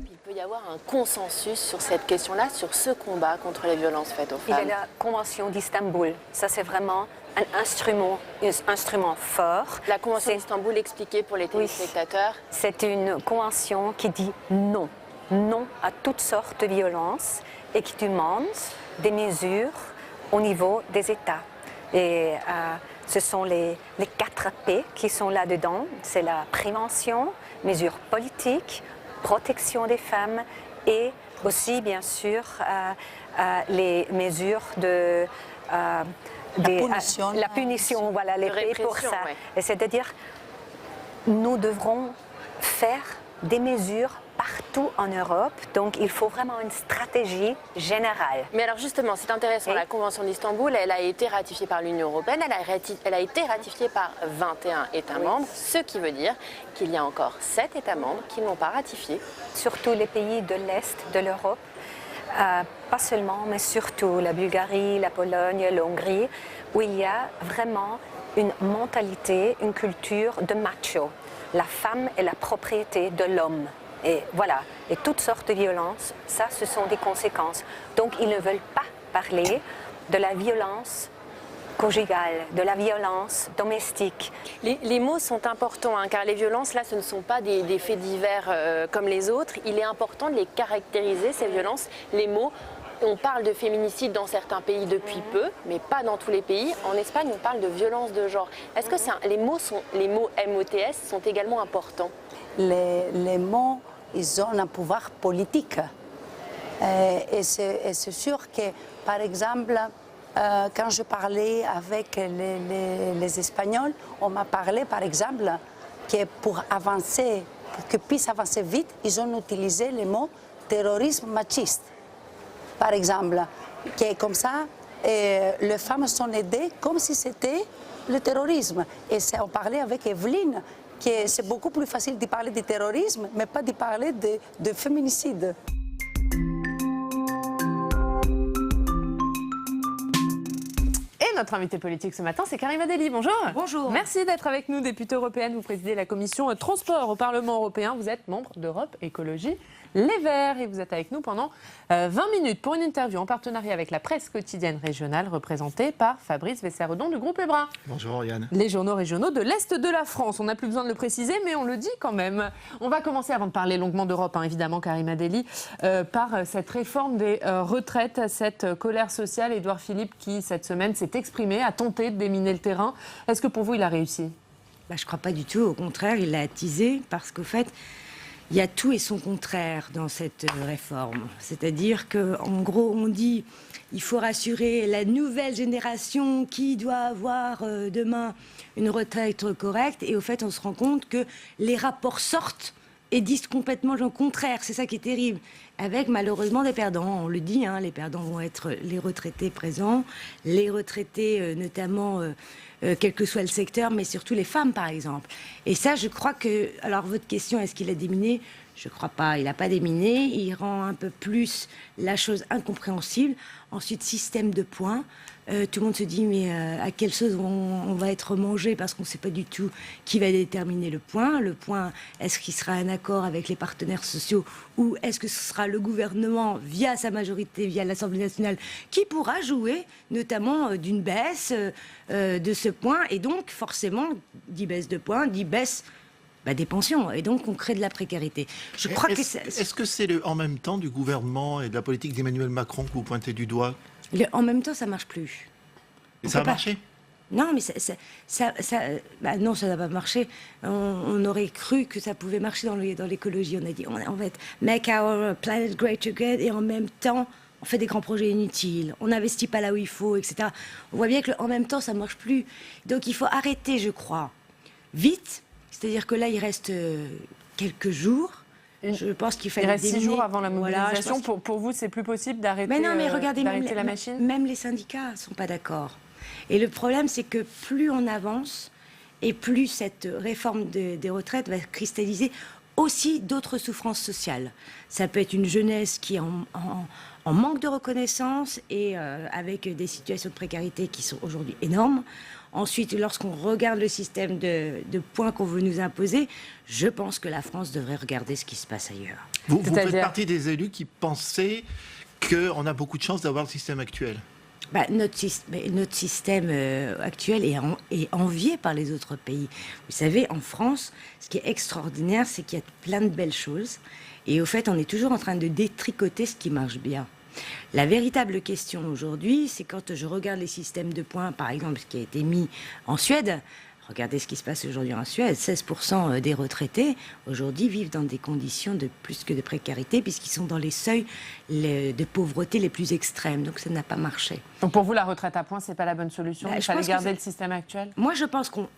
Il peut y avoir un consensus sur cette question-là, sur ce combat contre les violences faites aux femmes. Il y a la Convention d'Istanbul. Ça, c'est vraiment un instrument fort. La Convention d'Istanbul, expliquée pour les téléspectateurs. Oui, c'est une convention qui dit non. Non à toutes sortes de violences et qui demande des mesures au niveau des États. Et ce sont les 4 P qui sont là-dedans. C'est la prévention, mesures politiques, protection des femmes et aussi, bien sûr, les mesures de la punition, voilà, les faits pour ça. Ouais. C'est-à-dire, nous devrons faire des mesures partout en Europe, donc il faut vraiment une stratégie générale. Mais alors justement, c'est intéressant, la Convention d'Istanbul, elle a été ratifiée par l'Union européenne, elle a été ratifiée par 21 États membres, ce qui veut dire qu'il y a encore 7 États membres qui ne l'ont pas ratifiée. Surtout les pays de l'Est de l'Europe, pas seulement, mais surtout la Bulgarie, la Pologne, la Hongrie, où il y a vraiment une mentalité, une culture de macho. La femme est la propriété de l'homme. Et voilà, et toutes sortes de violences, ça, ce sont des conséquences. Donc, ils ne veulent pas parler de la violence conjugale, de la violence domestique. Les mots sont importants, hein, car les violences, là, ce ne sont pas des faits divers comme les autres. Il est important de les caractériser, ces violences. Les mots, on parle de féminicide dans certains pays depuis peu, mais pas dans tous les pays. En Espagne, on parle de violence de genre. Est-ce que les mots MOTS sont également importants? Les mots, ils ont un pouvoir politique. Et c'est sûr que, par exemple, quand je parlais avec les Espagnols, on m'a parlé, par exemple, que pour avancer, pour qu'ils puissent avancer vite, ils ont utilisé le mot terrorisme machiste. Par exemple, que comme ça, les femmes sont aidées comme si c'était le terrorisme. Et on parlait avec Evelyne, que c'est beaucoup plus facile de parler de terrorisme, mais pas de parler de féminicide. Et notre invitée politique ce matin, c'est Karima Delli. Bonjour. Bonjour. Merci d'être avec nous, députée européenne. Vous présidez la commission transport au Parlement européen. Vous êtes membre d'Europe Écologie Les Verts et vous êtes avec nous pendant 20 minutes pour une interview en partenariat avec la presse quotidienne régionale représentée par Fabrice Vesseredon du groupe Ebra. Bonjour Yann. Les journaux régionaux de l'Est de la France. On n'a plus besoin de le préciser, mais on le dit quand même. On va commencer, avant de parler longuement d'Europe, évidemment, Karima Delli, par cette réforme des retraites, cette colère sociale. Édouard Philippe, qui cette semaine s'est exprimé, a tenté de déminer le terrain. Est-ce que pour vous, il a réussi ? Je ne crois pas du tout. Au contraire, il l'a attisé parce qu'au fait, il y a tout et son contraire dans cette réforme. C'est-à-dire qu'en gros, on dit il faut rassurer la nouvelle génération qui doit avoir demain une retraite correcte. Et au fait, on se rend compte que les rapports sortent et disent complètement le contraire. C'est ça qui est terrible. Avec malheureusement des perdants. On le dit, les perdants vont être les retraités présents, les retraités notamment, quel que soit le secteur, mais surtout les femmes par exemple. Et ça, je crois que... Alors votre question, est-ce qu'il a déminé ? Je ne crois pas. Il n'a pas déminé. Il rend un peu plus la chose incompréhensible. Ensuite, système de points. Tout le monde se dit, mais à quelle sauce on va être mangé parce qu'on ne sait pas du tout qui va déterminer le point. Le point, est-ce qu'il sera un accord avec les partenaires sociaux ou est-ce que ce sera le gouvernement, via sa majorité, via l'Assemblée nationale, qui pourra jouer notamment d'une baisse de ce point. Et donc, forcément, dit baisse de points, dit baisse des pensions. Et donc, on crée de la précarité. Je crois est-ce que c'est le en même temps du gouvernement et de la politique d'Emmanuel Macron que vous pointez du doigt ? En même temps, ça ne marche plus. Et ça a marché ? Non, mais non, ça n'a pas marché. On aurait cru que ça pouvait marcher dans l'écologie. On a dit, on va make our planet great again, et en même temps, on fait des grands projets inutiles. On n'investit pas là où il faut, etc. On voit bien que en même temps, ça ne marche plus. Donc, il faut arrêter, je crois, vite. C'est-à-dire que là, il reste quelques jours. Je pense qu'il fallait reste 6 jours avant la mobilisation. Voilà, pour vous, c'est plus possible d'arrêter regardez, la machine ? Même les syndicats ne sont pas d'accord. Et le problème, c'est que plus on avance, et plus cette réforme des retraites va cristalliser aussi d'autres souffrances sociales. Ça peut être une jeunesse qui est en manque de reconnaissance et avec des situations de précarité qui sont aujourd'hui énormes. Ensuite, lorsqu'on regarde le système de points qu'on veut nous imposer, je pense que la France devrait regarder ce qui se passe ailleurs. Vous faites partie des élus qui pensaient qu'on a beaucoup de chance d'avoir le système actuel. Notre système actuel est envié par les autres pays. Vous savez, en France, ce qui est extraordinaire, c'est qu'il y a plein de belles choses. Et au fait, on est toujours en train de détricoter ce qui marche bien. La véritable question aujourd'hui, c'est quand je regarde les systèmes de points, par exemple, ce qui a été mis en Suède. Regardez ce qui se passe aujourd'hui en Suède. 16% des retraités, aujourd'hui, vivent dans des conditions de plus que de précarité, puisqu'ils sont dans les seuils de pauvreté les plus extrêmes. Donc, ça n'a pas marché. Donc, pour vous, la retraite à points, ce n'est pas la bonne solution ? Il fallait garder le système actuel ? Moi, je pense qu'on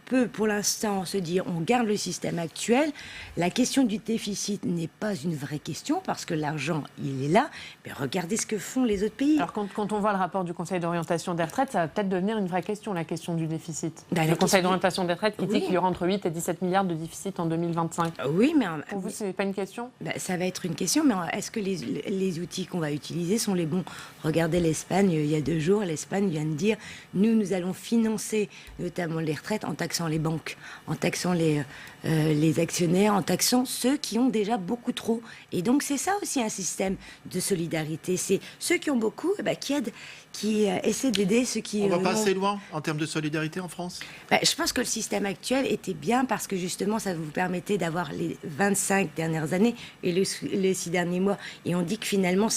peut, pour l'instant, se dire on garde le système actuel. La question du déficit n'est pas une vraie question, parce que l'argent, il est là. Mais regardez ce que font les autres pays. Alors, quand on voit le rapport du Conseil d'orientation des retraites, ça va peut-être devenir une vraie question, la question du déficit. Le Conseil Conseil d'orientation des retraites qui dit qu'il y aura entre 8 et 17 milliards de déficit en 2025. Oui, mais... Pour vous, ce n'est pas une question ? Ça va être une question, mais est-ce que les outils qu'on va utiliser sont les bons ? Regardez l'Espagne, il y a 2 jours, l'Espagne vient de dire « Nous allons financer notamment les retraites en taxant les banques, en taxant les actionnaires, en taxant ceux qui ont déjà beaucoup trop. » Et donc, c'est ça aussi un système de solidarité. C'est ceux qui ont beaucoup qui aident, qui essaient d'aider ceux qui... On va pas assez loin en termes de solidarité en France ? Je pense que le système actuel était bien parce que justement, ça vous permettait d'avoir les 25 dernières années et les 6 derniers mois. Et on dit que finalement,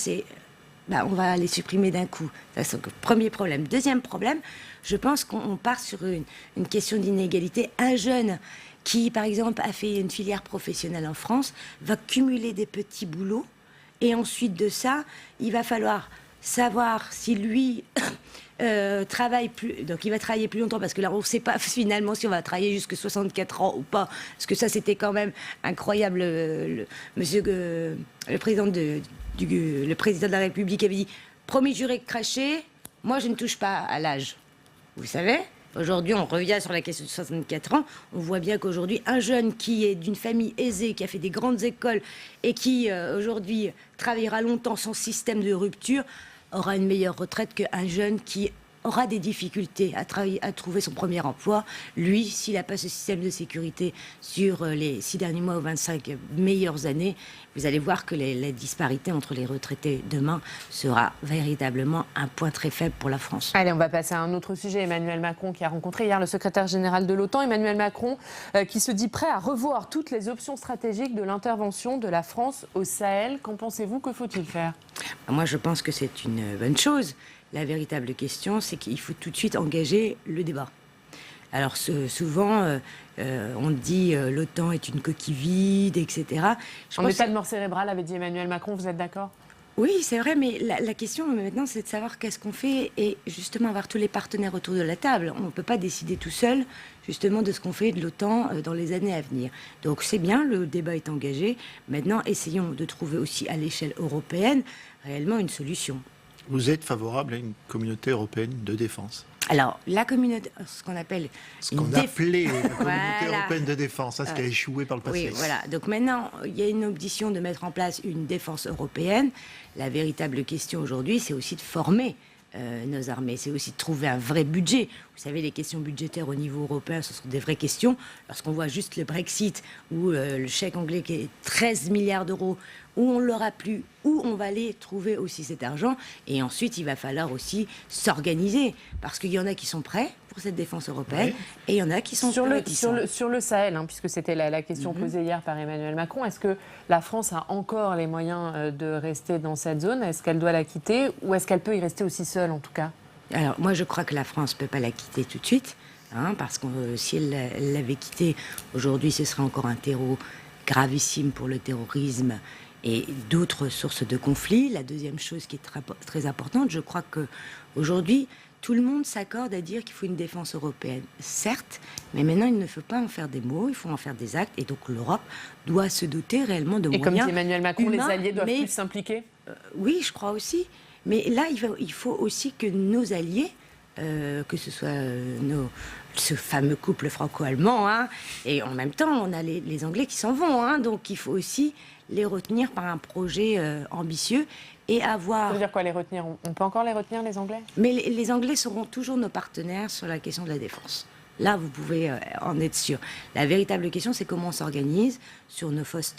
on va les supprimer d'un coup. Ça, c'est le premier problème. Deuxième problème, je pense qu'on part sur une question d'inégalité. Un jeune qui, par exemple, a fait une filière professionnelle en France, va cumuler des petits boulots. Et ensuite de ça, il va falloir savoir si lui travaille plus. Donc il va travailler plus longtemps parce que là, on ne sait pas finalement si on va travailler jusqu'à 64 ans ou pas. Parce que ça, c'était quand même incroyable. Le président de la République avait dit « Promis, juré, craché, moi je ne touche pas à l'âge. » Vous savez ? Aujourd'hui, on revient sur la question de 64 ans. On voit bien qu'aujourd'hui, un jeune qui est d'une famille aisée, qui a fait des grandes écoles et qui, aujourd'hui, travaillera longtemps sans système de rupture, aura une meilleure retraite qu'un jeune qui aura des difficultés à trouver son premier emploi. Lui, s'il n'a pas ce système de sécurité sur les 6 derniers mois ou 25 meilleures années, vous allez voir que la disparité entre les retraités demain sera véritablement un point très faible pour la France. Allez, on va passer à un autre sujet. Emmanuel Macron qui a rencontré hier le secrétaire général de l'OTAN. Emmanuel Macron qui se dit prêt à revoir toutes les options stratégiques de l'intervention de la France au Sahel. Qu'en pensez-vous ? Que faut-il faire ? Moi, je pense que c'est une bonne chose. La véritable question, c'est qu'il faut tout de suite engager le débat. Alors souvent, on dit l'OTAN est une coquille vide, etc. En état de mort cérébrale, avait dit Emmanuel Macron, vous êtes d'accord ? Oui, c'est vrai, mais la question maintenant, c'est de savoir qu'est-ce qu'on fait et justement avoir tous les partenaires autour de la table. On ne peut pas décider tout seul, justement, de ce qu'on fait de l'OTAN dans les années à venir. Donc c'est bien, le débat est engagé. Maintenant, essayons de trouver aussi à l'échelle européenne réellement une solution. Vous êtes favorable à une communauté européenne de défense ? Alors, la communauté, ce qu'on appelle... Ce qu'on appelait la communauté européenne de défense, ce qui a échoué par le passé. Oui, voilà. Donc maintenant, il y a une ambition de mettre en place une défense européenne. La véritable question aujourd'hui, c'est aussi de former nos armées. C'est aussi de trouver un vrai budget. Vous savez, les questions budgétaires au niveau européen, ce sont des vraies questions. Lorsqu'on voit juste le Brexit ou le chèque anglais qui est 13 milliards d'euros, où on l'aura plus, où on va aller trouver aussi cet argent. Et ensuite, il va falloir aussi s'organiser. Parce qu'il y en a qui sont prêts pour cette défense européenne, et il y en a qui sont réticents. Sur le Sahel, puisque c'était la question posée hier par Emmanuel Macron, est-ce que la France a encore les moyens de rester dans cette zone ? Est-ce qu'elle doit la quitter ou est-ce qu'elle peut y rester aussi seule, en tout cas ? Alors, moi, je crois que la France ne peut pas la quitter tout de suite, parce que si elle l'avait quittée, aujourd'hui, ce serait encore un terreau gravissime pour le terrorisme et d'autres sources de conflits. La deuxième chose qui est très importante, je crois qu'aujourd'hui, tout le monde s'accorde à dire qu'il faut une défense européenne. Certes, mais maintenant, il ne faut pas en faire des mots, il faut en faire des actes. Et donc, l'Europe doit se doter réellement de moyens. Et comme dit Emmanuel Macron, humains, les alliés doivent plus s'impliquer ? Oui, je crois aussi. Mais là, il faut aussi que nos alliés, que ce soit ce fameux couple franco-allemand, et en même temps, on a les Anglais qui s'en vont. Donc, il faut aussi les retenir par un projet ambitieux et avoir... Ça veut dire quoi, les retenir ? On peut encore les retenir, les Anglais ? Mais les Anglais seront toujours nos partenaires sur la question de la défense. Là, vous pouvez en être sûr. La véritable question, c'est comment on s'organise sur nos forces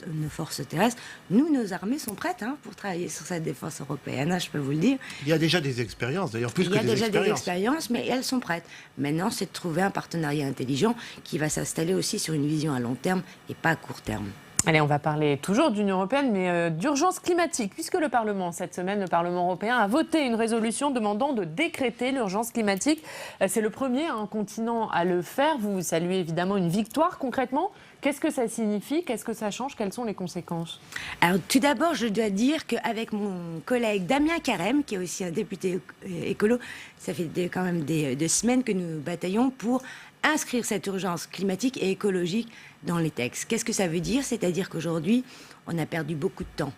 terrestres. Nous, nos armées sont prêtes pour travailler sur cette défense européenne, je peux vous le dire. Il y a déjà des expériences, d'ailleurs, plus que des expériences. Il y a déjà des expériences, mais elles sont prêtes. Maintenant, c'est de trouver un partenariat intelligent qui va s'installer aussi sur une vision à long terme et pas à court terme. Allez, on va parler toujours d'Union européenne, mais d'urgence climatique, puisque le Parlement, cette semaine, le Parlement européen a voté une résolution demandant de décréter l'urgence climatique. C'est le premier continent à le faire. Vous saluez évidemment une victoire concrètement. Qu'est-ce que ça signifie ? Qu'est-ce que ça change ? Quelles sont les conséquences ? Alors, tout d'abord, je dois dire qu'avec mon collègue Damien Carême, qui est aussi un député écolo, ça fait quand même des semaines que nous bataillons pour inscrire cette urgence climatique et écologique dans les textes. Qu'est-ce que ça veut dire ? C'est-à-dire qu'aujourd'hui, on a perdu beaucoup de temps.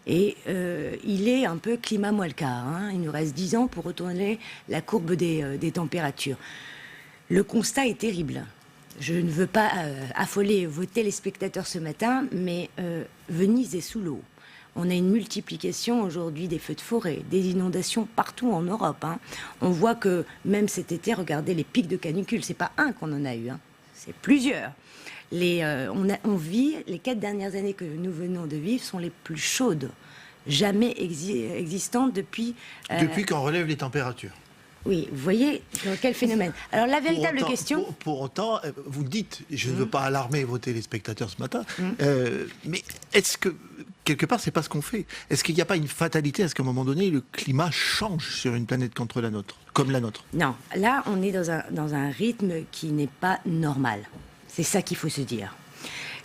Et il est un peu climat moelka. Il nous reste 10 ans pour retourner la courbe des températures. Le constat est terrible. Je ne veux pas affoler vos téléspectateurs ce matin, mais Venise est sous l'eau. On a une multiplication aujourd'hui des feux de forêt, des inondations partout en Europe. On voit que même cet été, regardez les pics de canicule. C'est pas un qu'on en a eu, c'est plusieurs. On vit, les 4 dernières années que nous venons de vivre sont les plus chaudes jamais existantes depuis... Depuis qu'on relève les températures. Oui, vous voyez quel phénomène. Alors la véritable question... Pour autant, vous dites, je ne veux pas alarmer vos téléspectateurs ce matin, mais est-ce que, quelque part, c'est pas ce qu'on fait? Est-ce qu'il n'y a pas une fatalité? Est-ce qu'à un moment donné, le climat change sur une planète comme la nôtre? Non, là, on est dans un rythme qui n'est pas normal. C'est ça qu'il faut se dire.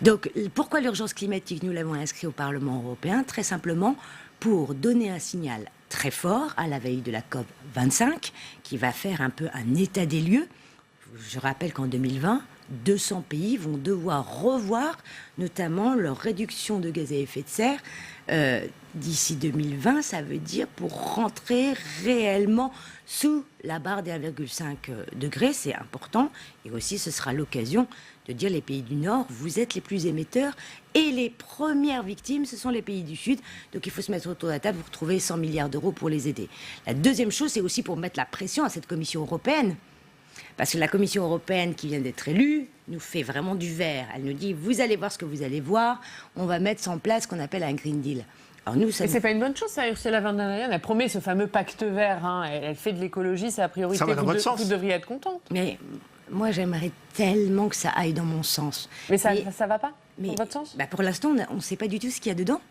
Donc, pourquoi l'urgence climatique? Nous l'avons inscrit au Parlement européen, très simplement pour donner un signal très fort à la veille de la COP 25, qui va faire un peu un état des lieux. Je rappelle qu'en 2020, 200 pays vont devoir revoir notamment leur réduction de gaz à effet de serre. D'ici 2020, ça veut dire pour rentrer réellement sous la barre des 1,5 degrés, c'est important. Et aussi, ce sera l'occasion de dire les pays du Nord, vous êtes les plus émetteurs et les premières victimes, ce sont les pays du Sud. Donc il faut se mettre autour de la table pour trouver 100 milliards d'euros pour les aider. La deuxième chose, c'est aussi pour mettre la pression à cette Commission européenne. Parce que la Commission européenne qui vient d'être élue nous fait vraiment du vert. Elle nous dit, vous allez voir ce que vous allez voir, on va mettre en place ce qu'on appelle un Green Deal. Alors nous, ça... Et c'est pas une bonne chose, ça, Ursula von der Leyen. Elle promet ce fameux pacte vert. Elle fait de l'écologie sa priorité. Ça va dans votre sens. Vous devriez être contente. Mais moi, j'aimerais tellement que ça aille dans mon sens. Mais ça va pas dans votre sens? Pour l'instant, on ne sait pas du tout ce qu'il y a dedans.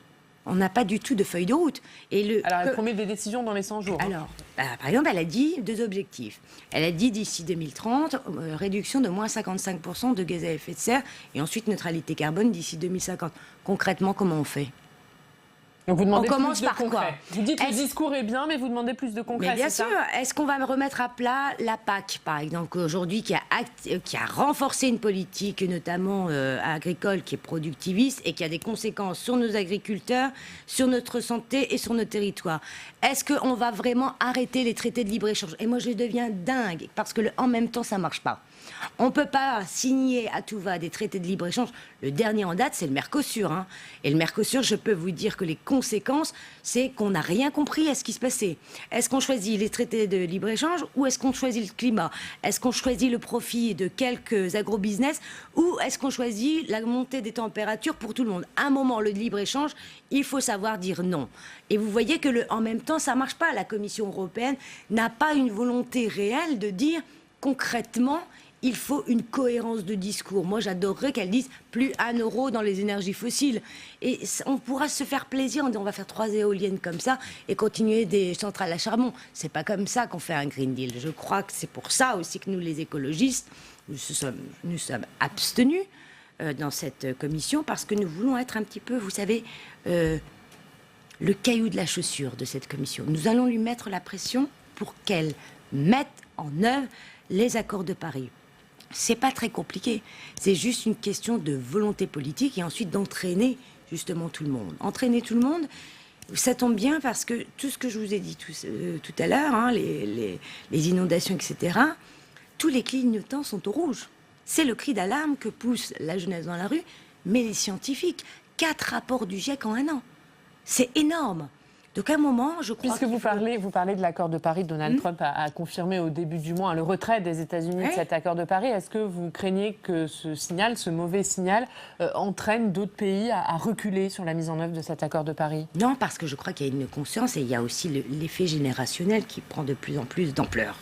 On n'a pas du tout de feuille de route. Alors, elle promet des décisions dans les 100 jours. Alors, par exemple, elle a dit 2 objectifs. Elle a dit d'ici 2030, réduction de moins 55% de gaz à effet de serre et ensuite neutralité carbone d'ici 2050. Concrètement, comment on fait? Donc vous demandez on commence plus de par concret. quoi? Vous dites que le discours est bien, mais vous demandez plus de concret. Mais bien sûr. Est-ce qu'on va me remettre à plat la PAC, par exemple, aujourd'hui, qui a renforcé une politique, notamment agricole, qui est productiviste et qui a des conséquences sur nos agriculteurs, sur notre santé et sur nos territoires? Est-ce qu'on va vraiment arrêter les traités de libre-échange? Et moi, je deviens dingue, parce que en même temps, ça ne marche pas. On ne peut pas signer à tout va des traités de libre-échange. Le dernier en date, c'est le Mercosur. Et le Mercosur, je peux vous dire que les conséquences, c'est qu'on n'a rien compris à ce qui se passait. Est-ce qu'on choisit les traités de libre-échange ou est-ce qu'on choisit le climat? Est-ce qu'on choisit le profit de quelques agro-business ou est-ce qu'on choisit la montée des températures pour tout le monde? À un moment, le libre-échange, il faut savoir dire non. Et vous voyez que en même temps, ça ne marche pas. La Commission européenne n'a pas une volonté réelle de dire concrètement... Il faut une cohérence de discours. Moi, j'adorerais qu'elle dise plus 1 euro dans les énergies fossiles. Et on pourra se faire plaisir en disant on va faire 3 éoliennes comme ça et continuer des centrales à charbon. C'est pas comme ça qu'on fait un Green Deal. Je crois que c'est pour ça aussi que nous, les écologistes, nous sommes abstenus dans cette commission parce que nous voulons être un petit peu, vous savez, le caillou de la chaussure de cette commission. Nous allons lui mettre la pression pour qu'elle mette en œuvre les accords de Paris. C'est pas très compliqué. C'est juste une question de volonté politique et ensuite d'entraîner justement tout le monde. Entraîner tout le monde, ça tombe bien parce que tout ce que je vous ai dit tout à l'heure, les inondations, etc., tous les clignotants sont au rouge. C'est le cri d'alarme que pousse la jeunesse dans la rue, mais les scientifiques. 4 rapports du GIEC en 1 an. C'est énorme. Donc à un moment, je crois... Puisque vous parlez de l'accord de Paris, Donald Trump a confirmé au début du mois le retrait des États-Unis de cet accord de Paris. Est-ce que vous craignez que ce mauvais signal, entraîne d'autres pays à reculer sur la mise en œuvre de cet accord de Paris? Non, parce que je crois qu'il y a une conscience et il y a aussi l'effet générationnel qui prend de plus en plus d'ampleur.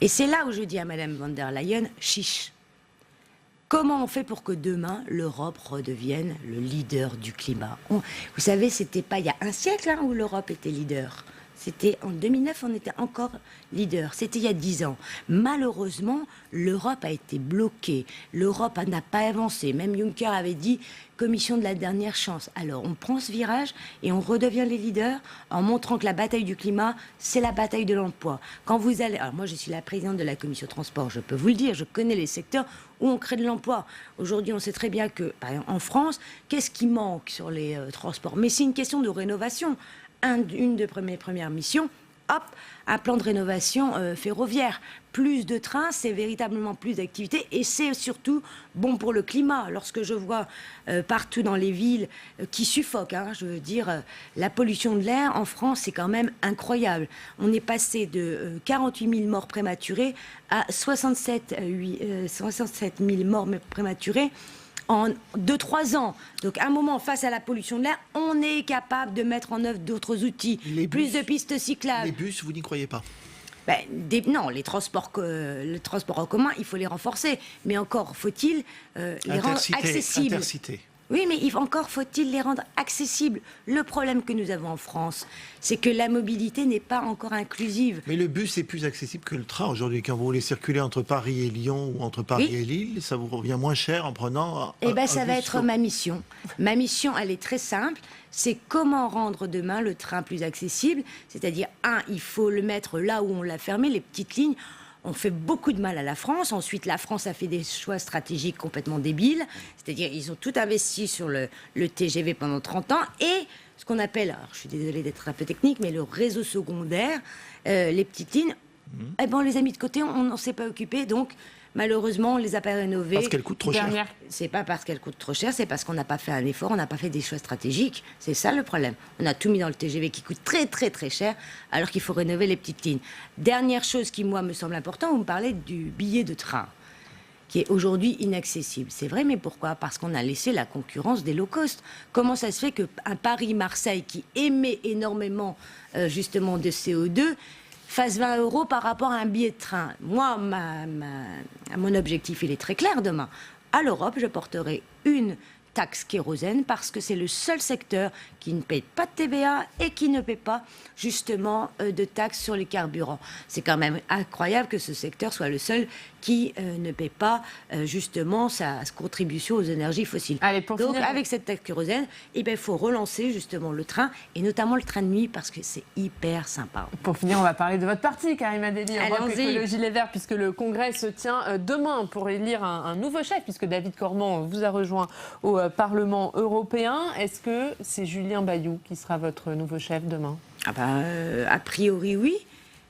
Et c'est là où je dis à Madame von der Leyen, chiche. Comment on fait pour que demain, l'Europe redevienne le leader du climat? Vous savez, c'était pas il y a un siècle où l'Europe était leader. C'était en 2009, on était encore leader. C'était il y a 10 ans. Malheureusement, l'Europe a été bloquée. L'Europe n'a pas avancé. Même Juncker avait dit commission de la dernière chance. Alors, on prend ce virage et on redevient les leaders en montrant que la bataille du climat, c'est la bataille de l'emploi. Quand vous allez... Alors, moi, je suis la présidente de la commission transport, je peux vous le dire, je connais les secteurs où on crée de l'emploi. Aujourd'hui, on sait très bien que, par exemple, en France, qu'est-ce qui manque sur les transports? Mais c'est une question de rénovation. Une de mes premières missions, hop, un plan de rénovation ferroviaire. Plus de trains, c'est véritablement plus d'activité et c'est surtout bon pour le climat. Lorsque je vois partout dans les villes qui suffoquent, je veux dire, la pollution de l'air en France, c'est quand même incroyable. On est passé de 48 000 morts prématurés à 67 000 morts prématurés en 2-3 ans. Donc, à un moment, face à la pollution de l'air, on est capable de mettre en œuvre d'autres outils. Plus de pistes cyclables. Les bus, vous n'y croyez pas? Non, les transports en commun, il faut les renforcer. Mais encore faut-il les rendre accessibles. Intercité. Oui, mais encore faut-il les rendre accessibles. Le problème que nous avons en France, c'est que la mobilité n'est pas encore inclusive. Mais le bus est plus accessible que le train aujourd'hui. Quand vous voulez circuler entre Paris et Lyon ou entre Paris et Lille, ça vous revient moins cher en prenant ça va être ma mission. Ma mission, elle est très simple. C'est comment rendre demain le train plus accessible. C'est-à-dire, il faut le mettre là où on l'a fermé, les petites lignes. On fait beaucoup de mal à la France. Ensuite, la France a fait des choix stratégiques complètement débiles. C'est-à-dire, ils ont tout investi sur le TGV pendant 30 ans. Et ce qu'on appelle, alors je suis désolée d'être un peu technique, mais le réseau secondaire, les petites lignes, on les a mis de côté, on n'en s'est pas occupé. Donc, malheureusement, on ne les a pas rénovées. Parce qu'elles coûtent trop cher. C'est pas parce qu'elles coûtent trop cher, c'est parce qu'on n'a pas fait un effort, on n'a pas fait des choix stratégiques. C'est ça le problème. On a tout mis dans le TGV qui coûte très très très cher, alors qu'il faut rénover les petites lignes. Dernière chose qui, moi, me semble importante, vous me parlez du billet de train, qui est aujourd'hui inaccessible. C'est vrai, mais pourquoi? Parce qu'on a laissé la concurrence des low cost. Comment ça se fait qu'un Paris-Marseille qui émet énormément justement de CO2 fasse 20 € par rapport à un billet de train? Moi, mon objectif, il est très clair demain. À l'Europe, je porterai une taxe kérosène parce que c'est le seul secteur qui ne paye pas de TVA et qui ne paie pas justement de taxes sur les carburants. C'est quand même incroyable que ce secteur soit le seul qui ne paie pas justement sa contribution aux énergies fossiles. Allez, donc avec cette taxe kérosène, il faut relancer justement le train et notamment le train de nuit parce que c'est hyper sympa. Pour finir, on va parler de votre parti, Karima Delli, Europe Écologie Les Verts, puisque le congrès se tient demain pour élire un nouveau chef, puisque David Cormand vous a rejoint au Parlement européen. Est-ce que c'est Julien Bayou qui sera votre nouveau chef demain? A priori, oui.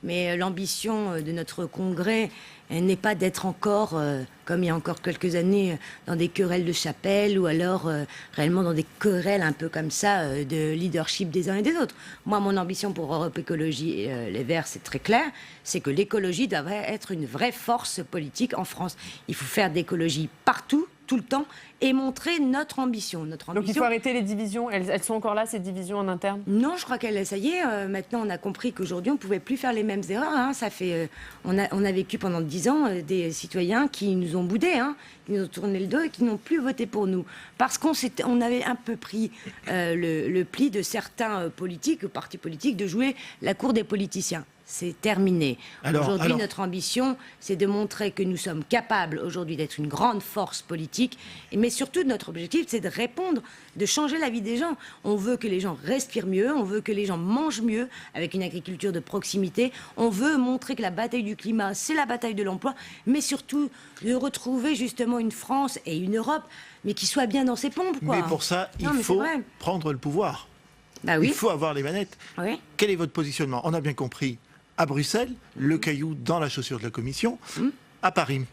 Mais l'ambition de notre congrès n'est pas d'être encore, comme il y a encore quelques années, dans des querelles de chapelle ou alors réellement dans des querelles un peu comme ça de leadership des uns et des autres. Moi, mon ambition pour Europe Écologie Les Verts, c'est très clair, c'est que l'écologie doit être une vraie force politique en France. Il faut faire d'écologie partout, tout le temps, et montrer notre ambition. Donc il faut arrêter les divisions. Elles sont encore là, ces divisions en interne? Non, je crois ça y est. Maintenant, on a compris qu'aujourd'hui, on ne pouvait plus faire les mêmes erreurs. Ça fait, on a vécu pendant 10 ans des citoyens qui nous ont boudés, qui nous ont tourné le dos et qui n'ont plus voté pour nous. Parce qu'on avait un peu pris le pli de certains politiques, partis politiques, de jouer la cour des politiciens. C'est terminé. Aujourd'hui, notre ambition, c'est de montrer que nous sommes capables aujourd'hui d'être une grande force politique. Mais surtout, notre objectif, c'est de répondre, de changer la vie des gens. On veut que les gens respirent mieux, on veut que les gens mangent mieux, avec une agriculture de proximité. On veut montrer que la bataille du climat, c'est la bataille de l'emploi, mais surtout de retrouver justement une France et une Europe, mais qui soit bien dans ses pompes, quoi. Mais pour ça, il faut prendre le pouvoir. Bah oui. Il faut avoir les manettes. Oui. Quel est votre positionnement? On a bien compris. À Bruxelles, le caillou dans la chaussure de la Commission, à Paris,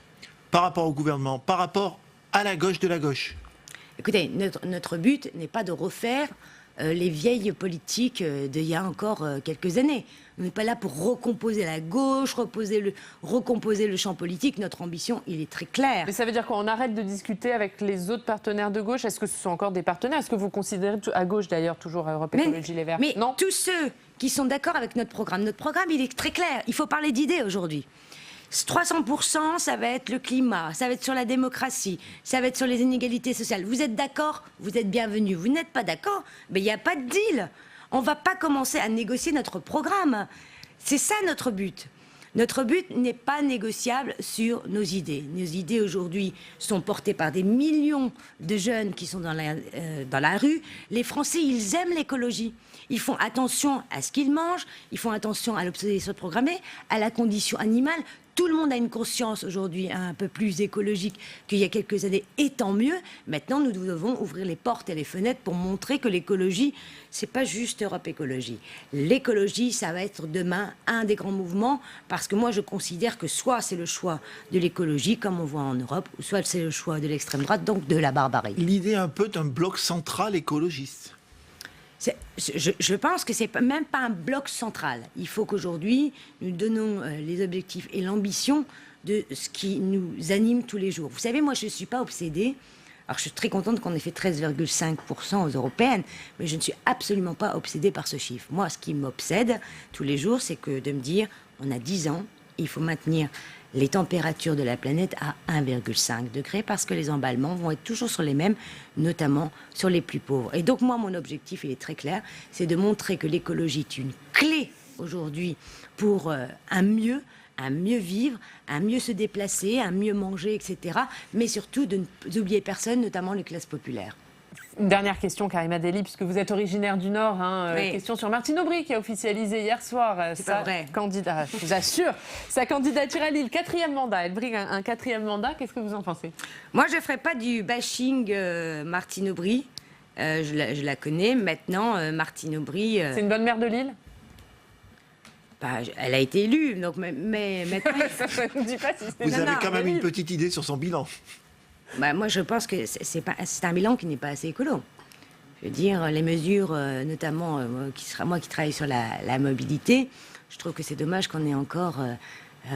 par rapport au gouvernement, par rapport à la gauche de la gauche. Écoutez, notre but n'est pas de refaire les vieilles politiques d'il y a encore quelques années. On n'est pas là pour recomposer la gauche, recomposer le champ politique. Notre ambition, il est très clair. Mais ça veut dire qu'on arrête de discuter avec les autres partenaires de gauche? Est-ce que ce sont encore des partenaires? Est-ce que vous considérez, à gauche d'ailleurs, toujours à Europe Écologie Les Verts? Mais non, tous ceux qui sont d'accord avec notre programme, il est très clair. Il faut parler d'idées aujourd'hui. 300%, ça va être le climat, ça va être sur la démocratie, ça va être sur les inégalités sociales. Vous êtes d'accord? Vous êtes bienvenus. Vous n'êtes pas d'accord? Mais il n'y a pas de deal. On ne va pas commencer à négocier notre programme. C'est ça notre but. Notre but n'est pas négociable sur nos idées. Nos idées aujourd'hui sont portées par des millions de jeunes qui sont dans la rue. Les Français, ils aiment l'écologie. Ils font attention à ce qu'ils mangent, ils font attention à l'obsolescence programmée, à la condition animale. tout le monde a une conscience aujourd'hui un peu plus écologique qu'il y a quelques années, et tant mieux. Maintenant, nous devons ouvrir les portes et les fenêtres pour montrer que l'écologie, c'est pas juste Europe Écologie. L'écologie, ça va être demain un des grands mouvements, parce que moi, je considère que soit c'est le choix de l'écologie, comme on voit en Europe, ou soit c'est le choix de l'extrême droite, donc de la barbarie. L'idée un peu d'un bloc central écologiste. Je pense que c'est même pas un bloc central. Il faut qu'aujourd'hui, nous donnons les objectifs et l'ambition de ce qui nous anime tous les jours. Vous savez, moi, je ne suis pas obsédée. Alors, je suis très contente qu'on ait fait 13,5% aux européennes, mais je ne suis absolument pas obsédée par ce chiffre. Moi, ce qui m'obsède tous les jours, c'est que de me dire, on a 10 ans, il faut maintenir les températures de la planète à 1,5 degré, parce que les emballements vont être toujours sur les mêmes, notamment sur les plus pauvres. Et donc moi, mon objectif, il est très clair, c'est de montrer que l'écologie est une clé aujourd'hui pour un mieux vivre, un mieux se déplacer, un mieux manger, etc. Mais surtout de ne oublier personne, notamment les classes populaires. Une dernière question, Karima Delli, puisque vous êtes originaire du Nord. Oui. Question sur Martine Aubry, qui a officialisé hier soir sa candidature. Je vous assure, sa candidature à Lille, 4e mandat. Elle brigue un 4e mandat. Qu'est-ce que vous en pensez? Moi, je ne ferai pas du bashing Martine Aubry. Je la connais. Maintenant, Martine Aubry... C'est une bonne maire de Lille? Elle a été élue, donc, mais maintenant... Je ne dis pas si c'était Vous avez quand même une petite idée sur son bilan. Moi, je pense que c'est un bilan qui n'est pas assez écolo. Je veux dire, les mesures, notamment, moi qui travaille sur la mobilité, je trouve que c'est dommage qu'on ait encore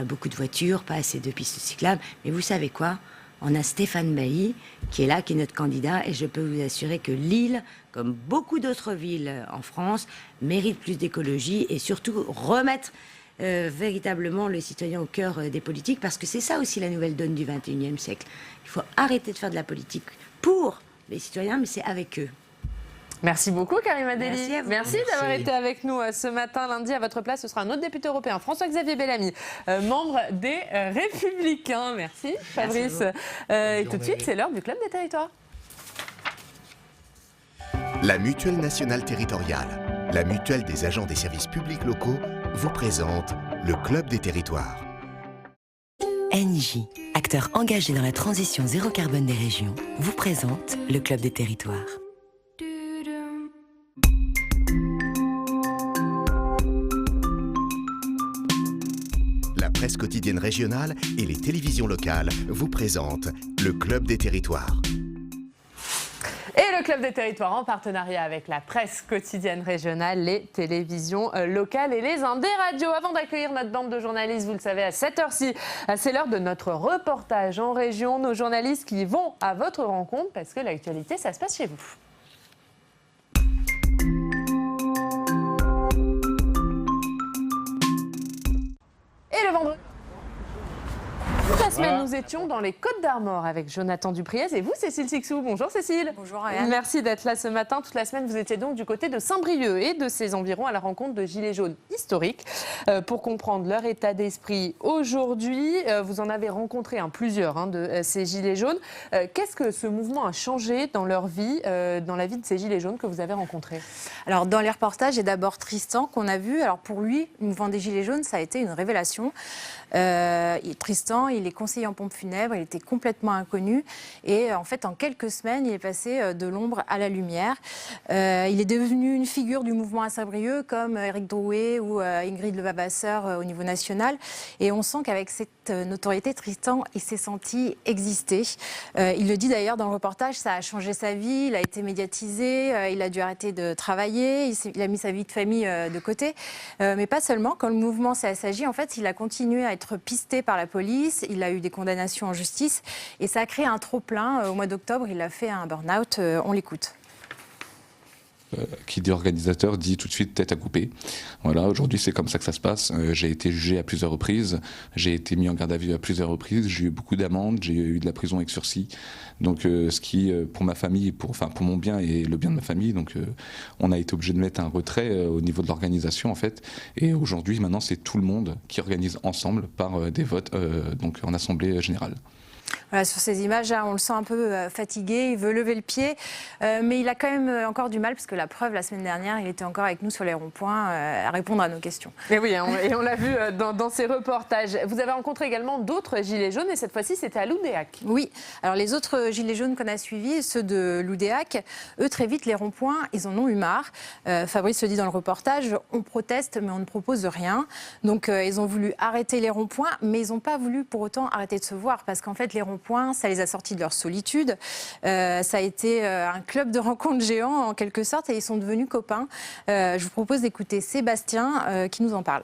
beaucoup de voitures, pas assez de pistes cyclables. Mais vous savez quoi? On a Stéphane Bailly qui est là, qui est notre candidat, et je peux vous assurer que Lille, comme beaucoup d'autres villes en France, mérite plus d'écologie et surtout remettre véritablement le citoyen au cœur des politiques, parce que c'est ça aussi la nouvelle donne du XXIe siècle. Il faut arrêter de faire de la politique pour les citoyens, mais c'est avec eux. Merci beaucoup, Karima Delli. Merci d'avoir été avec nous ce matin. Lundi, à votre place, ce sera un autre député européen, François-Xavier Bellamy, membre des Républicains. Merci, Fabrice. Et tout de suite, c'est l'heure du Club des Territoires. La Mutuelle nationale territoriale, la mutuelle des agents des services publics locaux, vous présente le Club des Territoires. ENGIE, acteur engagé dans la transition zéro carbone des régions, vous présente le Club des Territoires. La presse quotidienne régionale et les télévisions locales vous présentent le Club des Territoires. Et le Club des Territoires en partenariat avec la presse quotidienne régionale, les télévisions locales et les Indes radios. Avant d'accueillir notre bande de journalistes, vous le savez, à cette heure-ci, c'est l'heure de notre reportage en région. Nos journalistes qui vont à votre rencontre parce que l'actualité, ça se passe chez vous. Et le vendredi. Toute la semaine, nous étions dans les Côtes-d'Armor avec Jonathan Dupriez et vous, Cécile Sixou. Bonjour Cécile. Bonjour Ariane. Merci d'être là ce matin. Toute la semaine, vous étiez donc du côté de Saint-Brieuc et de ses environs à la rencontre de Gilets jaunes historiques. Pour comprendre leur état d'esprit aujourd'hui, vous en avez rencontré plusieurs de ces Gilets jaunes. Qu'est-ce que ce mouvement a changé dans leur vie, dans la vie de ces Gilets jaunes que vous avez rencontrés? Alors dans les reportages, il y a d'abord Tristan qu'on a vu. Alors pour lui, le mouvement des Gilets jaunes, ça a été une révélation. Tristan, il est conseiller en pompe funèbre, il était complètement inconnu. Et en fait, en quelques semaines, il est passé de l'ombre à la lumière. Il est devenu une figure du mouvement à Saint-Brieuc, comme Éric Drouet ou Ingrid Levavasseur au niveau national. Et on sent qu'avec cette notoriété, Tristan, il s'est senti exister. Il le dit d'ailleurs dans le reportage, ça a changé sa vie, il a été médiatisé, il a dû arrêter de travailler, il a mis sa vie de famille de côté. Mais pas seulement, quand le mouvement s'est assagi, en fait, il a continué à être pisté par la police, il a eu des condamnations en justice et ça a créé un trop-plein. Au mois d'octobre, il a fait un burn-out. On l'écoute. Qui dit organisateur dit tout de suite tête à couper. Voilà, aujourd'hui c'est comme ça que ça se passe. J'ai été jugé à plusieurs reprises, j'ai été mis en garde à vue à plusieurs reprises, j'ai eu beaucoup d'amendes, j'ai eu de la prison avec sursis. Donc ce qui, pour ma famille, pour mon bien et le bien de ma famille, donc on a été obligé de mettre un retrait au niveau de l'organisation en fait. Et aujourd'hui maintenant c'est tout le monde qui organise ensemble par des votes donc en assemblée générale. Voilà, sur ces images, là, on le sent un peu fatigué, il veut lever le pied, mais il a quand même encore du mal, parce que la preuve, la semaine dernière, il était encore avec nous sur les ronds-points à répondre à nos questions. Et oui, et on l'a vu dans ces reportages. Vous avez rencontré également d'autres gilets jaunes, et cette fois-ci, c'était à Loudéac. Oui, alors les autres gilets jaunes qu'on a suivis, ceux de Loudéac, eux, très vite, les ronds-points, ils en ont eu marre. Fabrice le dit dans le reportage, on proteste, mais on ne propose rien. Donc, ils ont voulu arrêter les ronds-points, mais ils n'ont pas voulu pour autant arrêter de se voir, parce qu'en fait, les ronds-points, ça les a sortis de leur solitude. Ça a été un club de rencontres géant en quelque sorte et ils sont devenus copains. Je vous propose d'écouter Sébastien qui nous en parle.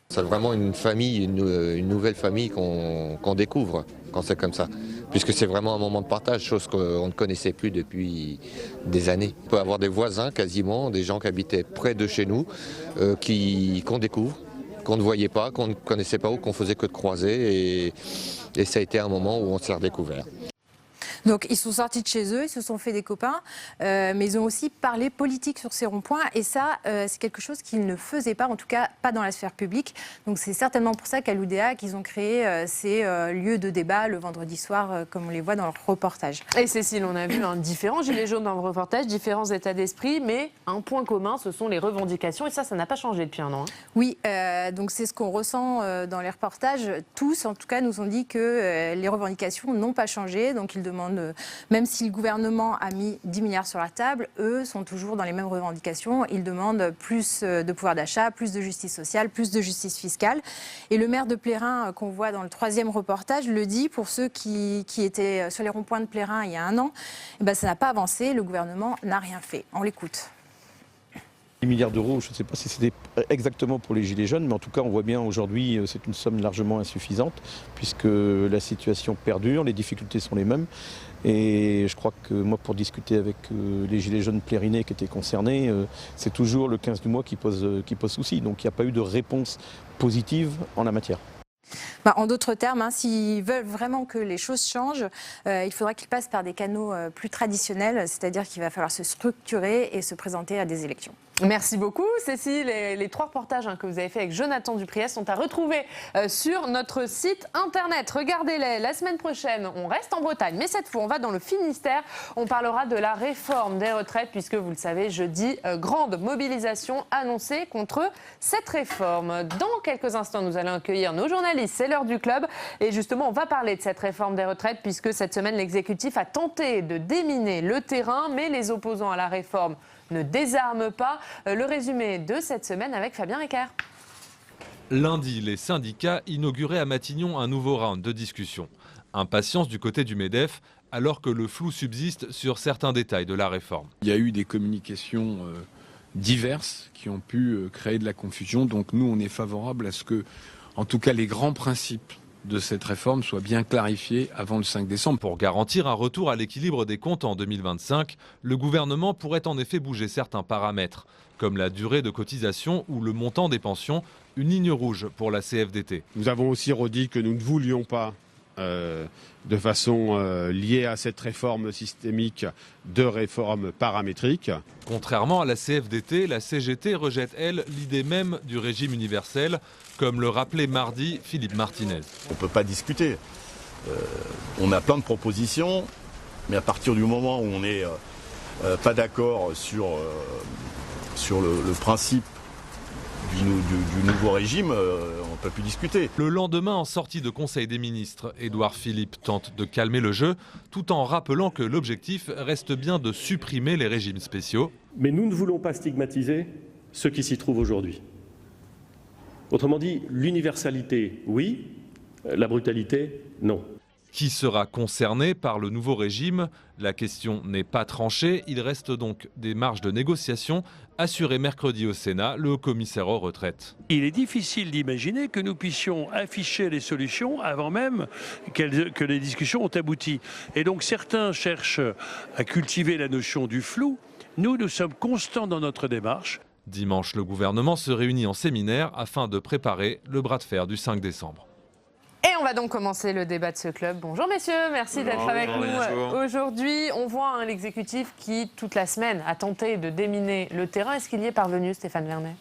C'est vraiment une famille, une nouvelle famille qu'on découvre quand c'est comme ça. Puisque c'est vraiment un moment de partage, chose qu'on ne connaissait plus depuis des années. On peut avoir des voisins quasiment, des gens qui habitaient près de chez nous, qu'on découvre, qu'on ne voyait pas, qu'on ne connaissait pas ou qu'on faisait que de croiser. Et ça a été un moment où on s'est redécouvert. Donc ils sont sortis de chez eux, ils se sont fait des copains, mais ils ont aussi parlé politique sur ces ronds-points. Et ça, c'est quelque chose qu'ils ne faisaient pas, en tout cas pas dans la sphère publique. Donc c'est certainement pour ça qu'à Loudéac, ils ont créé ces lieux de débat le vendredi soir, comme on les voit dans leur reportage. Et Cécile, on a vu différents gilets jaunes dans le reportage, différents états d'esprit, mais un point commun, ce sont les revendications. Et ça n'a pas changé depuis un an. Hein. Oui, donc c'est ce qu'on ressent dans les reportages. Tous, en tout cas, nous ont dit que les revendications n'ont pas changé. Donc ils demandent, même si le gouvernement a mis 10 milliards sur la table, eux sont toujours dans les mêmes revendications. Ils demandent plus de pouvoir d'achat, plus de justice sociale, plus de justice fiscale. Et le maire de Plérin, qu'on voit dans le 3e reportage, le dit pour ceux qui étaient sur les ronds-points de Plérin il y a un an, ça n'a pas avancé, le gouvernement n'a rien fait. On l'écoute. 10 milliards d'euros, je ne sais pas si c'était exactement pour les Gilets jaunes, mais en tout cas, on voit bien aujourd'hui, c'est une somme largement insuffisante, puisque la situation perdure, les difficultés sont les mêmes. Et je crois que moi, pour discuter avec les Gilets jaunes plérinais qui étaient concernés, c'est toujours le 15 du mois qui pose souci. Donc il n'y a pas eu de réponse positive en la matière. En d'autres termes, s'ils veulent vraiment que les choses changent, il faudra qu'ils passent par des canaux plus traditionnels, c'est-à-dire qu'il va falloir se structurer et se présenter à des élections. Merci beaucoup Cécile. Les 3 reportages que vous avez fait avec Jonathan Dupriez sont à retrouver sur notre site internet. Regardez-les. La semaine prochaine, on reste en Bretagne, mais cette fois, on va dans le Finistère. On parlera de la réforme des retraites, puisque vous le savez, jeudi, grande mobilisation annoncée contre cette réforme. Dans quelques instants, nous allons accueillir nos journalistes. C'est l'heure du club. Et justement, on va parler de cette réforme des retraites, puisque cette semaine, l'exécutif a tenté de déminer le terrain, mais les opposants à la réforme ne désarment pas. Le résumé de cette semaine avec Fabien Ecker. Lundi, les syndicats inauguraient à Matignon un nouveau round de discussion. Impatience du côté du MEDEF, alors que le flou subsiste sur certains détails de la réforme. Il y a eu des communications diverses qui ont pu créer de la confusion. Donc nous, on est favorable à ce que, en tout cas, les grands principes de cette réforme soit bien clarifié avant le 5 décembre. Pour garantir un retour à l'équilibre des comptes en 2025, le gouvernement pourrait en effet bouger certains paramètres, comme la durée de cotisation ou le montant des pensions, une ligne rouge pour la CFDT. Nous avons aussi redit que nous ne voulions pas, de façon liée à cette réforme systémique, de réforme paramétrique. Contrairement à la CFDT, la CGT rejette, elle, l'idée même du régime universel, comme le rappelait mardi Philippe Martinez. On ne peut pas discuter. On a plein de propositions, mais à partir du moment où on n'est pas d'accord sur le principe du nouveau régime, on ne peut plus discuter. Le lendemain, en sortie de Conseil des ministres, Édouard Philippe tente de calmer le jeu, tout en rappelant que l'objectif reste bien de supprimer les régimes spéciaux. Mais nous ne voulons pas stigmatiser ceux qui s'y trouvent aujourd'hui. Autrement dit, l'universalité, oui, la brutalité, non. Qui sera concerné par le nouveau régime? La question n'est pas tranchée. Il reste donc des marges de négociation, assurées mercredi au Sénat le haut-commissaire aux retraites. Il est difficile d'imaginer que nous puissions afficher les solutions avant même que les discussions ont abouti. Et donc certains cherchent à cultiver la notion du flou. Nous sommes constants dans notre démarche. Dimanche, le gouvernement se réunit en séminaire afin de préparer le bras de fer du 5 décembre. Et on va donc commencer le débat de ce club. Bonjour messieurs, merci d'être avec nous aujourd'hui. On voit l'exécutif qui, toute la semaine, a tenté de déminer le terrain. Est-ce qu'il y est parvenu, Stéphane Vernet ?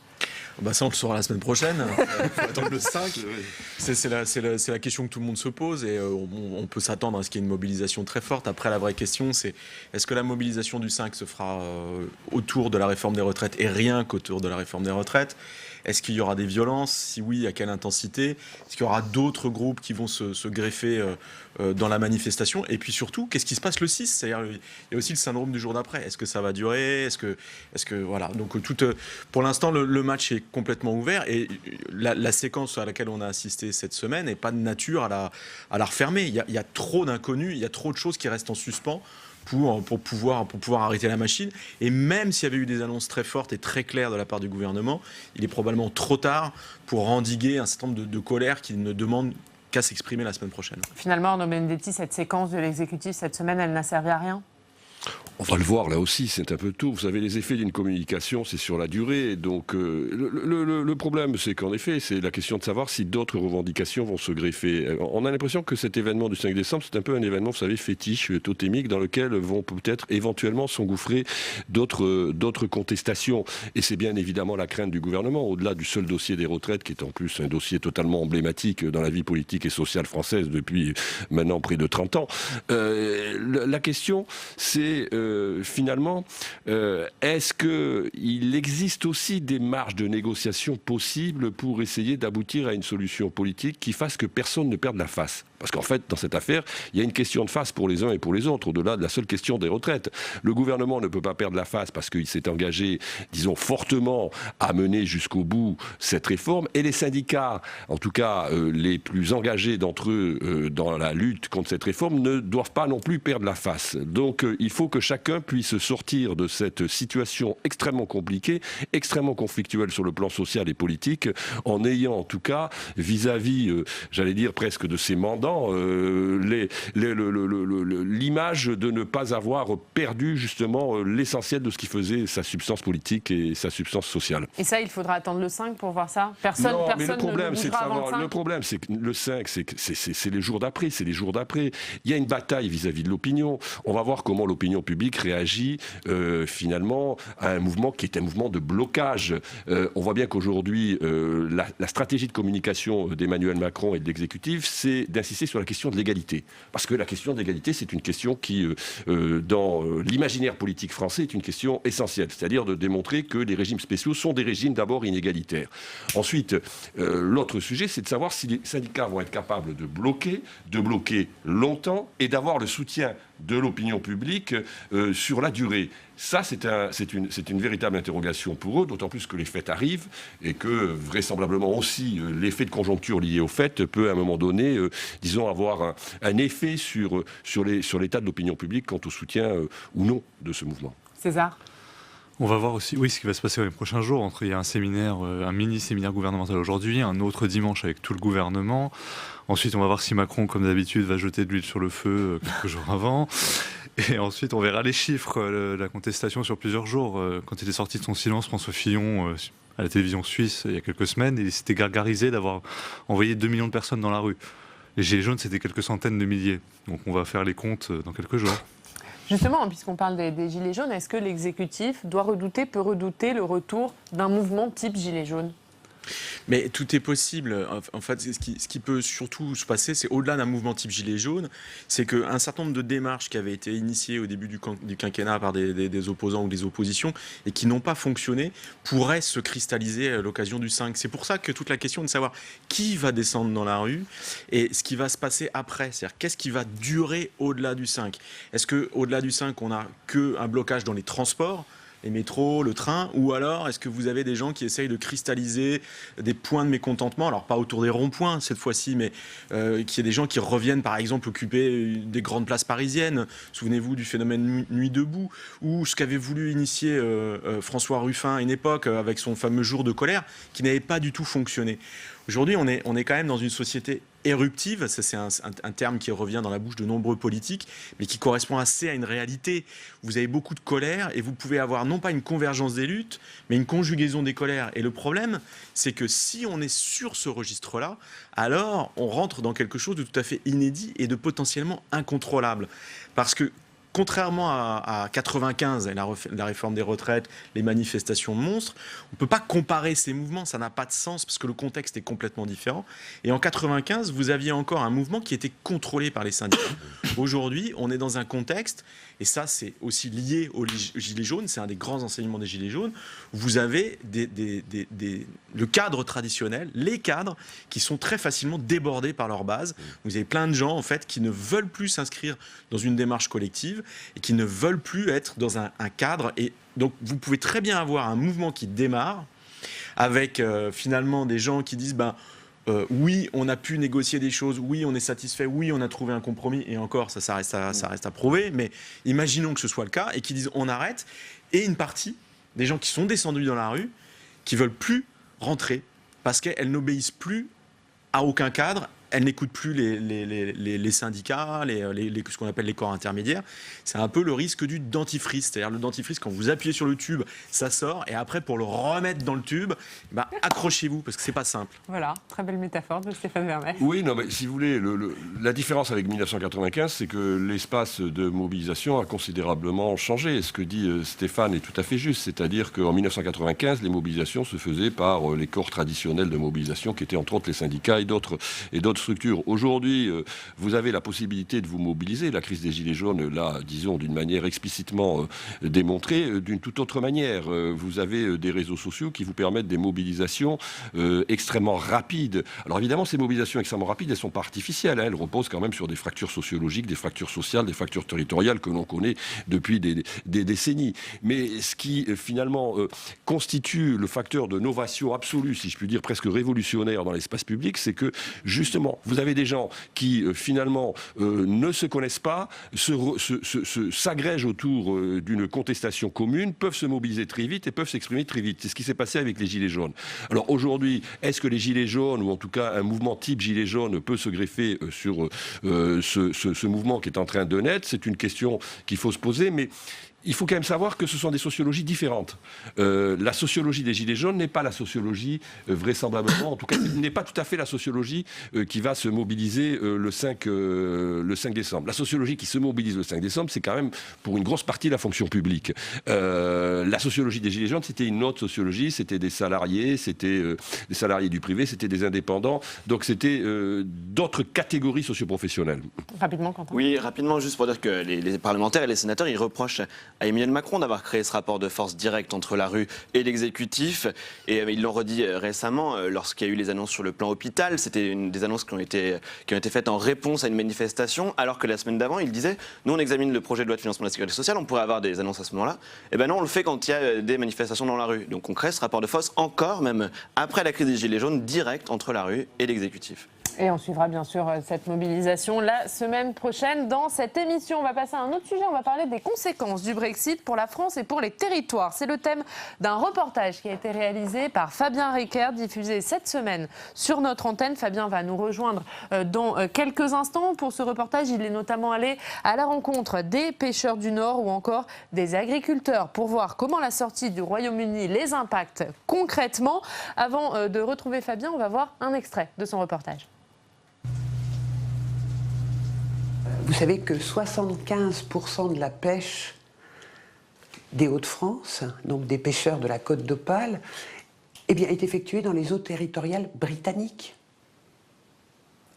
Ça, on le saura la semaine prochaine. Il faut attendre le 5. C'est la question que tout le monde se pose et on peut s'attendre à ce qu'il y ait une mobilisation très forte. Après, la vraie question, c'est est-ce que la mobilisation du 5 se fera autour de la réforme des retraites et rien qu'autour de la réforme des retraites ? Est-ce qu'il y aura des violences ? Si oui, à quelle intensité ? Est-ce qu'il y aura d'autres groupes qui vont se greffer dans la manifestation ? Et puis surtout, qu'est-ce qui se passe le 6 ? C'est-à-dire, il y a aussi le syndrome du jour d'après. Est-ce que ça va durer ? Est-ce que voilà. Donc pour l'instant, le match est complètement ouvert et la séquence à laquelle on a assisté cette semaine n'est pas de nature à la refermer. Il y a trop d'inconnus, il y a trop de choses qui restent en suspens pour pouvoir arrêter la machine. Et même s'il y avait eu des annonces très fortes et très claires de la part du gouvernement, il est probablement trop tard pour endiguer un certain nombre de colères qui ne demandent qu'à s'exprimer la semaine prochaine. Finalement, Arnaud Mendetti, cette séquence de l'exécutif cette semaine, elle n'a servi à rien ? On va le voir là aussi, c'est un peu tôt. Vous savez, les effets d'une communication, c'est sur la durée. Donc le problème, c'est qu'en effet, c'est la question de savoir si d'autres revendications vont se greffer. On a l'impression que cet événement du 5 décembre, c'est un peu un événement, vous savez, fétiche, totémique, dans lequel vont peut-être éventuellement s'engouffrer d'autres contestations. Et c'est bien évidemment la crainte du gouvernement, au-delà du seul dossier des retraites, qui est en plus un dossier totalement emblématique dans la vie politique et sociale française depuis maintenant près de 30 ans. La question, c'est finalement, est-ce qu'il existe aussi des marges de négociation possibles pour essayer d'aboutir à une solution politique qui fasse que personne ne perde la face ? Parce qu'en fait, dans cette affaire, il y a une question de face pour les uns et pour les autres, au-delà de la seule question des retraites. Le gouvernement ne peut pas perdre la face parce qu'il s'est engagé, disons, fortement à mener jusqu'au bout cette réforme. Et les syndicats, en tout cas les plus engagés d'entre eux dans la lutte contre cette réforme, ne doivent pas non plus perdre la face. Donc il faut que chacun puisse sortir de cette situation extrêmement compliquée, extrêmement conflictuelle sur le plan social et politique, en ayant en tout cas, vis-à-vis, j'allais dire presque de ses mandants, l'image de ne pas avoir perdu justement l'essentiel de ce qui faisait sa substance politique et sa substance sociale. Et ça, il faudra attendre le 5 pour voir ça ? Personne mais le problème, ne c'est de savoir, le problème, c'est que le 5, c'est les jours d'après, c'est les jours d'après. Il y a une bataille vis-à-vis de l'opinion. On va voir comment l'opinion publique réagit finalement à un mouvement qui est un mouvement de blocage. On voit bien qu'aujourd'hui, la stratégie de communication d'Emmanuel Macron et de l'exécutif, c'est d'insister sur la question de l'égalité. Parce que la question de l'égalité, c'est une question qui, dans l'imaginaire politique français, est une question essentielle. C'est-à-dire de démontrer que les régimes spéciaux sont des régimes d'abord inégalitaires. Ensuite, l'autre sujet, c'est de savoir si les syndicats vont être capables de bloquer longtemps et d'avoir le soutien de l'opinion publique sur la durée. Ça, c'est une véritable interrogation pour eux, d'autant plus que les fêtes arrivent et que, vraisemblablement aussi, l'effet de conjoncture lié aux fêtes peut, à un moment donné, disons, avoir un effet sur l'état de l'opinion publique quant au soutien ou non de ce mouvement. César ? On va voir aussi, ce qui va se passer dans les prochains jours. Il y a un mini-séminaire gouvernemental aujourd'hui, un autre dimanche avec tout le gouvernement. Ensuite, on va voir si Macron, comme d'habitude, va jeter de l'huile sur le feu quelques jours avant. Et ensuite, on verra les chiffres, la contestation sur plusieurs jours. Quand il est sorti de son silence, François Fillon, à la télévision suisse, il y a quelques semaines, il s'était gargarisé d'avoir envoyé 2 millions de personnes dans la rue. Les Gilets jaunes, c'était quelques centaines de milliers. Donc on va faire les comptes dans quelques jours. Justement, puisqu'on parle des Gilets jaunes, est-ce que l'exécutif peut redouter le retour d'un mouvement type Gilets jaunes ? Mais tout est possible. En fait, ce qui peut surtout se passer, c'est au-delà d'un mouvement type Gilets jaunes, c'est qu'un certain nombre de démarches qui avaient été initiées au début du quinquennat par des opposants ou des oppositions et qui n'ont pas fonctionné pourraient se cristalliser à l'occasion du 5. C'est pour ça que toute la question de savoir qui va descendre dans la rue et ce qui va se passer après, c'est-à-dire qu'est-ce qui va durer au-delà du 5 ? Est-ce qu'au-delà du 5, on n'a qu'un blocage dans les transports ? Les métros, le train, ou alors est-ce que vous avez des gens qui essayent de cristalliser des points de mécontentement, alors pas autour des ronds-points cette fois-ci, mais qu'il y ait des gens qui reviennent par exemple occuper des grandes places parisiennes, souvenez-vous du phénomène Nuit debout, ou ce qu'avait voulu initier François Ruffin à une époque avec son fameux jour de colère, qui n'avait pas du tout fonctionné. Aujourd'hui, on est quand même dans une société éruptive, ça c'est un terme qui revient dans la bouche de nombreux politiques, mais qui correspond assez à une réalité. Vous avez beaucoup de colère et vous pouvez avoir non pas une convergence des luttes, mais une conjugaison des colères. Et le problème, c'est que si on est sur ce registre-là, alors on rentre dans quelque chose de tout à fait inédit et de potentiellement incontrôlable. Parce que contrairement à 95 et la réforme des retraites, les manifestations monstres, on ne peut pas comparer ces mouvements, ça n'a pas de sens parce que le contexte est complètement différent. Et en 95, vous aviez encore un mouvement qui était contrôlé par les syndicats. Aujourd'hui, on est dans un contexte, et ça c'est aussi lié aux Gilets jaunes, c'est un des grands enseignements des Gilets jaunes, où vous avez le cadre traditionnel, les cadres qui sont très facilement débordés par leur base. Vous avez plein de gens en fait qui ne veulent plus s'inscrire dans une démarche collective et qui ne veulent plus être dans un cadre. Et donc vous pouvez très bien avoir un mouvement qui démarre avec finalement des gens qui disent oui, on a pu négocier des choses, oui, on est satisfait, oui, on a trouvé un compromis, et encore, ça reste à prouver, mais imaginons que ce soit le cas, et qui disent on arrête, et une partie des gens qui sont descendus dans la rue, qui veulent plus rentrer, parce qu'elles n'obéissent plus à aucun cadre, elles n'écoutent plus les syndicats, ce qu'on appelle les corps intermédiaires. C'est un peu le risque du dentifrice. C'est-à-dire le dentifrice, quand vous appuyez sur le tube, ça sort. Et après, pour le remettre dans le tube, accrochez-vous, parce que c'est pas simple. Voilà, très belle métaphore de Stéphane Vernet. Oui, non, mais si vous voulez, la différence avec 1995, c'est que l'espace de mobilisation a considérablement changé. Ce que dit Stéphane est tout à fait juste. C'est-à-dire qu'en 1995, les mobilisations se faisaient par les corps traditionnels de mobilisation, qui étaient entre autres les syndicats et d'autres structures. Aujourd'hui, vous avez la possibilité de vous mobiliser. La crise des Gilets jaunes l'a, disons, d'une manière explicitement démontrée. D'une toute autre manière, vous avez des réseaux sociaux qui vous permettent des mobilisations extrêmement rapides. Alors évidemment, ces mobilisations extrêmement rapides, elles ne sont pas artificielles. Elles reposent quand même sur des fractures sociologiques, des fractures sociales, des fractures territoriales que l'on connaît depuis des décennies. Mais ce qui, finalement, constitue le facteur de novation absolue, si je puis dire presque révolutionnaire dans l'espace public, c'est que, justement, vous avez des gens qui, finalement, ne se connaissent pas, s'agrègent autour d'une contestation commune, peuvent se mobiliser très vite et peuvent s'exprimer très vite. C'est ce qui s'est passé avec les Gilets jaunes. Alors aujourd'hui, est-ce que les Gilets jaunes, ou en tout cas un mouvement type Gilets jaunes, peut se greffer sur ce mouvement qui est en train de naître? C'est une question qu'il faut se poser, mais il faut quand même savoir que ce sont des sociologies différentes. La sociologie des Gilets jaunes n'est pas la sociologie, vraisemblablement, en tout cas, n'est pas tout à fait la sociologie qui va se mobiliser le 5 décembre. La sociologie qui se mobilise le 5 décembre, c'est quand même, pour une grosse partie, la fonction publique. La sociologie des Gilets jaunes, c'était une autre sociologie, c'était des salariés du privé, c'était des indépendants, donc c'était d'autres catégories socioprofessionnelles. Rapidement, Quentin. Oui, rapidement, juste pour dire que les parlementaires et les sénateurs, ils reprochent à Emmanuel Macron d'avoir créé ce rapport de force direct entre la rue et l'exécutif. Et ils l'ont redit récemment lorsqu'il y a eu les annonces sur le plan hôpital. C'était des annonces qui ont été faites en réponse à une manifestation, alors que la semaine d'avant, il disait nous on examine le projet de loi de financement de la sécurité sociale, on pourrait avoir des annonces à ce moment-là. Et ben non, on le fait quand il y a des manifestations dans la rue. Donc on crée ce rapport de force encore, même après la crise des Gilets jaunes, direct entre la rue et l'exécutif. Et on suivra bien sûr cette mobilisation la semaine prochaine dans cette émission. On va passer à un autre sujet, on va parler des conséquences du Brexit pour la France et pour les territoires. C'est le thème d'un reportage qui a été réalisé par Fabien Rickert, diffusé cette semaine sur notre antenne. Fabien va nous rejoindre dans quelques instants. Pour ce reportage, il est notamment allé à la rencontre des pêcheurs du Nord ou encore des agriculteurs pour voir comment la sortie du Royaume-Uni les impacte concrètement. Avant de retrouver Fabien, on va voir un extrait de son reportage. Vous savez que 75% de la pêche des Hauts-de-France, donc des pêcheurs de la Côte d'Opale, eh bien, est effectuée dans les eaux territoriales britanniques.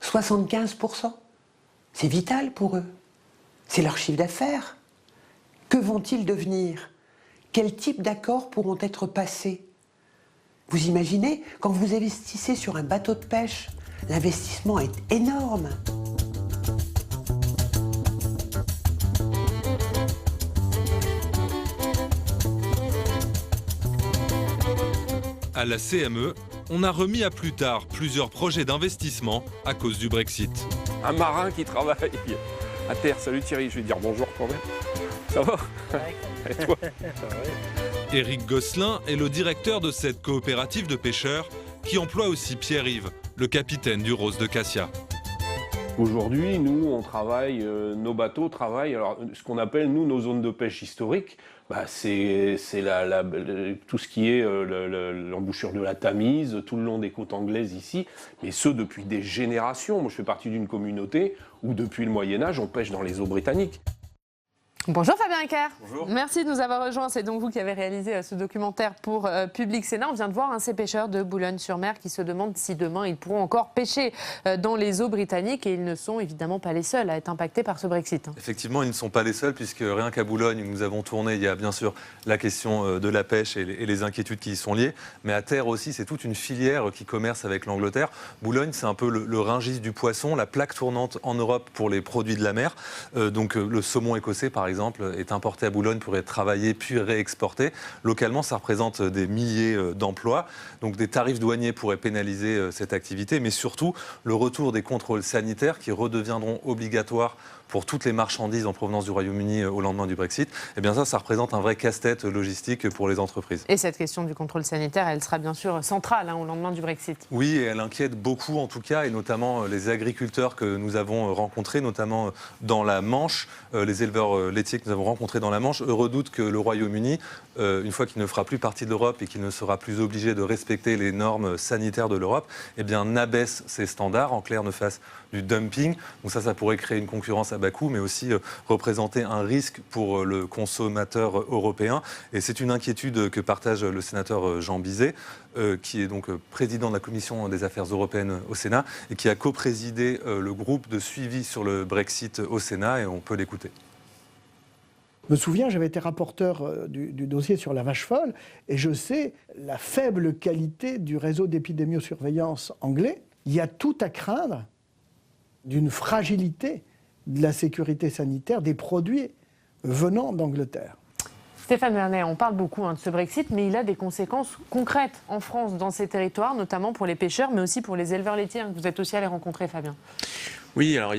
75%. C'est vital pour eux. C'est leur chiffre d'affaires. Que vont-ils devenir? Quel type d'accords pourront être passés? Vous imaginez, quand vous investissez sur un bateau de pêche, l'investissement est énorme. À la CME, on a remis à plus tard plusieurs projets d'investissement à cause du Brexit. Un marin qui travaille à terre. Salut Thierry, je vais dire bonjour quand même. Ça va? Et toi? Éric Gosselin est le directeur de cette coopérative de pêcheurs qui emploie aussi Pierre-Yves, le capitaine du Rose de Cassia. Aujourd'hui, nous, on travaille, nos bateaux travaillent, alors, ce qu'on appelle, nous, nos zones de pêche historiques. C'est tout ce qui est l'embouchure de la Tamise, tout le long des côtes anglaises ici, mais ce depuis des générations. Moi, je fais partie d'une communauté où, depuis le Moyen-Âge, on pêche dans les eaux britanniques. Bonjour Fabien Ecker. Bonjour. Merci de nous avoir rejoints. C'est donc vous qui avez réalisé ce documentaire pour Public Sénat. On vient de voir ces pêcheurs de Boulogne-sur-Mer qui se demandent si demain ils pourront encore pêcher dans les eaux britanniques, et ils ne sont évidemment pas les seuls à être impactés par ce Brexit. Effectivement, ils ne sont pas les seuls, puisque rien qu'à Boulogne, où nous avons tourné, il y a bien sûr la question de la pêche et les inquiétudes qui y sont liées, mais à terre aussi, c'est toute une filière qui commerce avec l'Angleterre. Boulogne, c'est un peu le Rungis du poisson, la plaque tournante en Europe pour les produits de la mer. Donc le saumon écossais, par exemple, est importé à Boulogne pour être travaillé puis réexporté. Localement, ça représente des milliers d'emplois. Donc des tarifs douaniers pourraient pénaliser cette activité, mais surtout le retour des contrôles sanitaires qui redeviendront obligatoires pour toutes les marchandises en provenance du Royaume-Uni au lendemain du Brexit. Eh bien ça représente un vrai casse-tête logistique pour les entreprises. Et cette question du contrôle sanitaire, elle sera bien sûr centrale au lendemain du Brexit. Oui, et elle inquiète beaucoup en tout cas, et notamment les agriculteurs que nous avons rencontrés, notamment dans la Manche, les éleveurs laitiers que nous avons rencontrés dans la Manche, eux redoutent que le Royaume-Uni, une fois qu'il ne fera plus partie de l'Europe et qu'il ne sera plus obligé de respecter les normes sanitaires de l'Europe, eh bien n'abaisse ses standards, en clair ne fasse du dumping. Donc ça pourrait créer une concurrence à bas coût, mais aussi représenter un risque pour le consommateur européen. Et c'est une inquiétude que partage le sénateur Jean Bizet, qui est donc président de la Commission des Affaires européennes au Sénat et qui a coprésidé le groupe de suivi sur le Brexit au Sénat, et on peut l'écouter. Je me souviens, j'avais été rapporteur du dossier sur la vache folle, et je sais la faible qualité du réseau d'épidémiosurveillance anglais. Il y a tout à craindre d'une fragilité de la sécurité sanitaire des produits venant d'Angleterre. Stéphane Vernet, on parle beaucoup de ce Brexit, mais il a des conséquences concrètes en France, dans ces territoires, notamment pour les pêcheurs, mais aussi pour les éleveurs laitiers. Vous êtes aussi allé rencontrer, Fabien. Oui, alors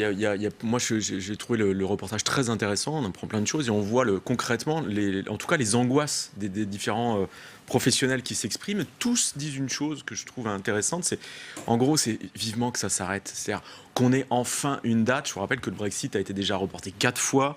moi j'ai trouvé le reportage très intéressant, on apprend plein de choses et on voit concrètement, en tout cas les angoisses des différents professionnels qui s'expriment. Tous disent une chose que je trouve intéressante, c'est en gros c'est vivement que ça s'arrête, c'est-à-dire qu'on ait enfin une date. Je vous rappelle que le Brexit a été déjà reporté 4 fois,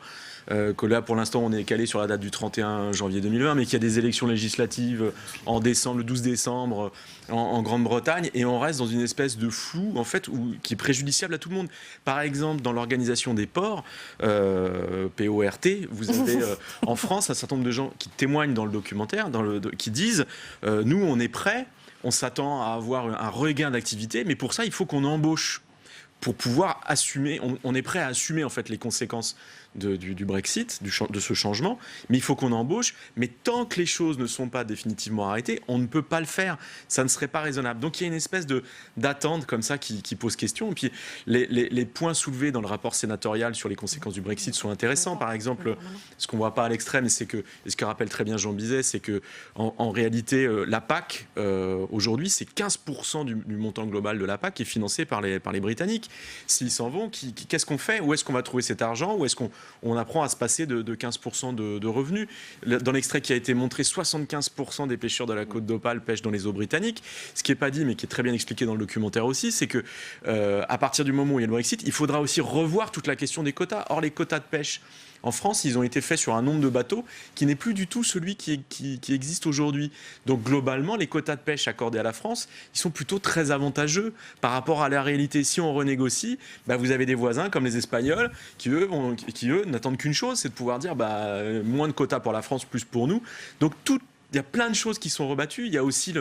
que là pour l'instant on est calé sur la date du 31 janvier 2020, mais qu'il y a des élections législatives en décembre, le 12 décembre en Grande-Bretagne, et on reste dans une espèce de flou en fait qui est préjudiciable à tout le monde. Par exemple, dans l'organisation des ports, PORT, vous avez en France un certain nombre de gens qui témoignent dans le documentaire, qui disent nous on est prêts, on s'attend à avoir un regain d'activité, mais pour ça il faut qu'on embauche. Pour pouvoir assumer, on est prêt à assumer en fait les conséquences du Brexit, de ce changement, mais il faut qu'on embauche. Mais tant que les choses ne sont pas définitivement arrêtées, on ne peut pas le faire. Ça ne serait pas raisonnable. Donc il y a une espèce d'attente comme ça qui pose question. Et puis les points soulevés dans le rapport sénatorial sur les conséquences du Brexit sont intéressants. Par exemple, ce qu'on ne voit pas à l'extrême, et ce que rappelle très bien Jean Bizet, c'est que en réalité, la PAC, aujourd'hui, c'est 15% du montant global de la PAC qui est financé par les Britanniques. S'ils s'en vont, qu'est-ce qu'on fait? Où est-ce qu'on va trouver cet argent? Où est-ce qu'on apprend à se passer de 15% de revenus? Dans l'extrait qui a été montré, 75% des pêcheurs de la côte d'Opale pêchent dans les eaux britanniques. Ce qui n'est pas dit, mais qui est très bien expliqué dans le documentaire aussi, c'est que à partir du moment où il y a le Brexit, il faudra aussi revoir toute la question des quotas. Or, les quotas de pêche en France, ils ont été faits sur un nombre de bateaux qui n'est plus du tout celui qui existe aujourd'hui. Donc globalement, les quotas de pêche accordés à la France, ils sont plutôt très avantageux par rapport à la réalité. Si on renégocie, vous avez des voisins comme les Espagnols qui eux n'attendent qu'une chose, c'est de pouvoir dire moins de quotas pour la France, plus pour nous. Donc il y a plein de choses qui sont rebattues. Il y a aussi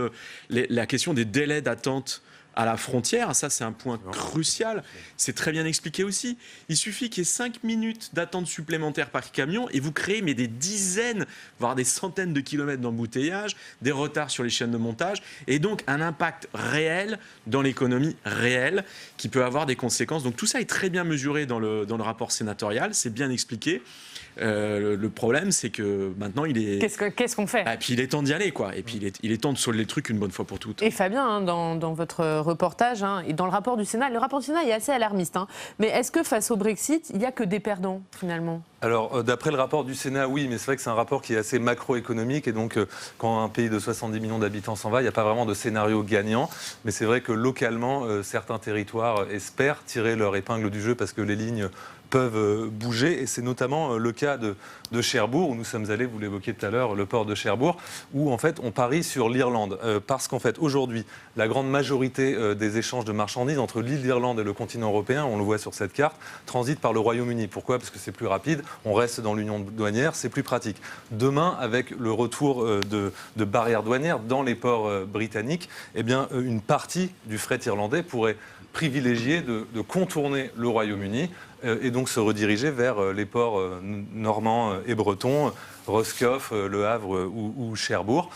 la question des délais d'attente à la frontière, ça c'est un point crucial, c'est très bien expliqué aussi. Il suffit qu'il y ait 5 minutes d'attente supplémentaire par camion et vous créez des dizaines, voire des centaines de kilomètres d'embouteillage, des retards sur les chaînes de montage, et donc un impact réel dans l'économie réelle qui peut avoir des conséquences. Donc tout ça est très bien mesuré dans le rapport sénatorial, c'est bien expliqué. Le problème, c'est que maintenant, il est... Qu'est-ce qu'on fait? Et puis il est temps d'y aller, quoi. Et puis il est temps de solder le truc une bonne fois pour toutes. Et Fabien, dans votre reportage, et dans le rapport du Sénat, le rapport du Sénat est assez alarmiste. Mais est-ce que face au Brexit, il n'y a que des perdants, finalement? Alors, d'après le rapport du Sénat, oui, mais c'est vrai que c'est un rapport qui est assez macroéconomique, et donc quand un pays de 70 millions d'habitants s'en va, il n'y a pas vraiment de scénario gagnant. Mais c'est vrai que localement, certains territoires espèrent tirer leur épingle du jeu parce que les lignes peuvent bouger. Et c'est notamment le cas de Cherbourg, où nous sommes allés, vous l'évoquiez tout à l'heure, le port de Cherbourg, où en fait on parie sur l'Irlande. Parce qu'en fait aujourd'hui, la grande majorité des échanges de marchandises entre l'île d'Irlande et le continent européen, on le voit sur cette carte, transitent par le Royaume-Uni. Pourquoi ? Parce que c'est plus rapide, on reste dans l'union douanière, c'est plus pratique. Demain, avec le retour de barrières douanières dans les ports britanniques, eh bien, une partie du fret irlandais pourrait privilégier de contourner le Royaume-Uni et donc se rediriger vers les ports normands et bretons, Roscoff, Le Havre ou Cherbourg,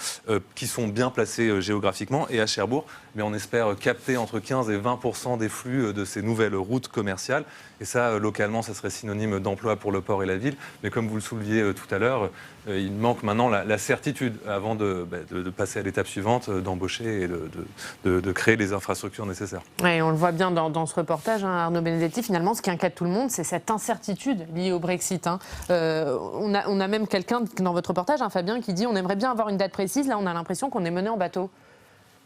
qui sont bien placés géographiquement. Et à Cherbourg, mais on espère capter entre 15 et 20% des flux de ces nouvelles routes commerciales. Et ça, localement, ça serait synonyme d'emploi pour le port et la ville. Mais comme vous le souleviez tout à l'heure, il manque maintenant la certitude avant de passer à l'étape suivante, d'embaucher et de créer les infrastructures nécessaires. Ouais, on le voit bien dans ce reportage, Arnaud Benedetti, finalement, ce qui inquiète tout le monde, c'est cette incertitude liée au Brexit. On a même quelqu'un dans votre reportage, Fabien, qui dit on aimerait bien avoir une date précise. Là, on a l'impression qu'on est mené en bateau.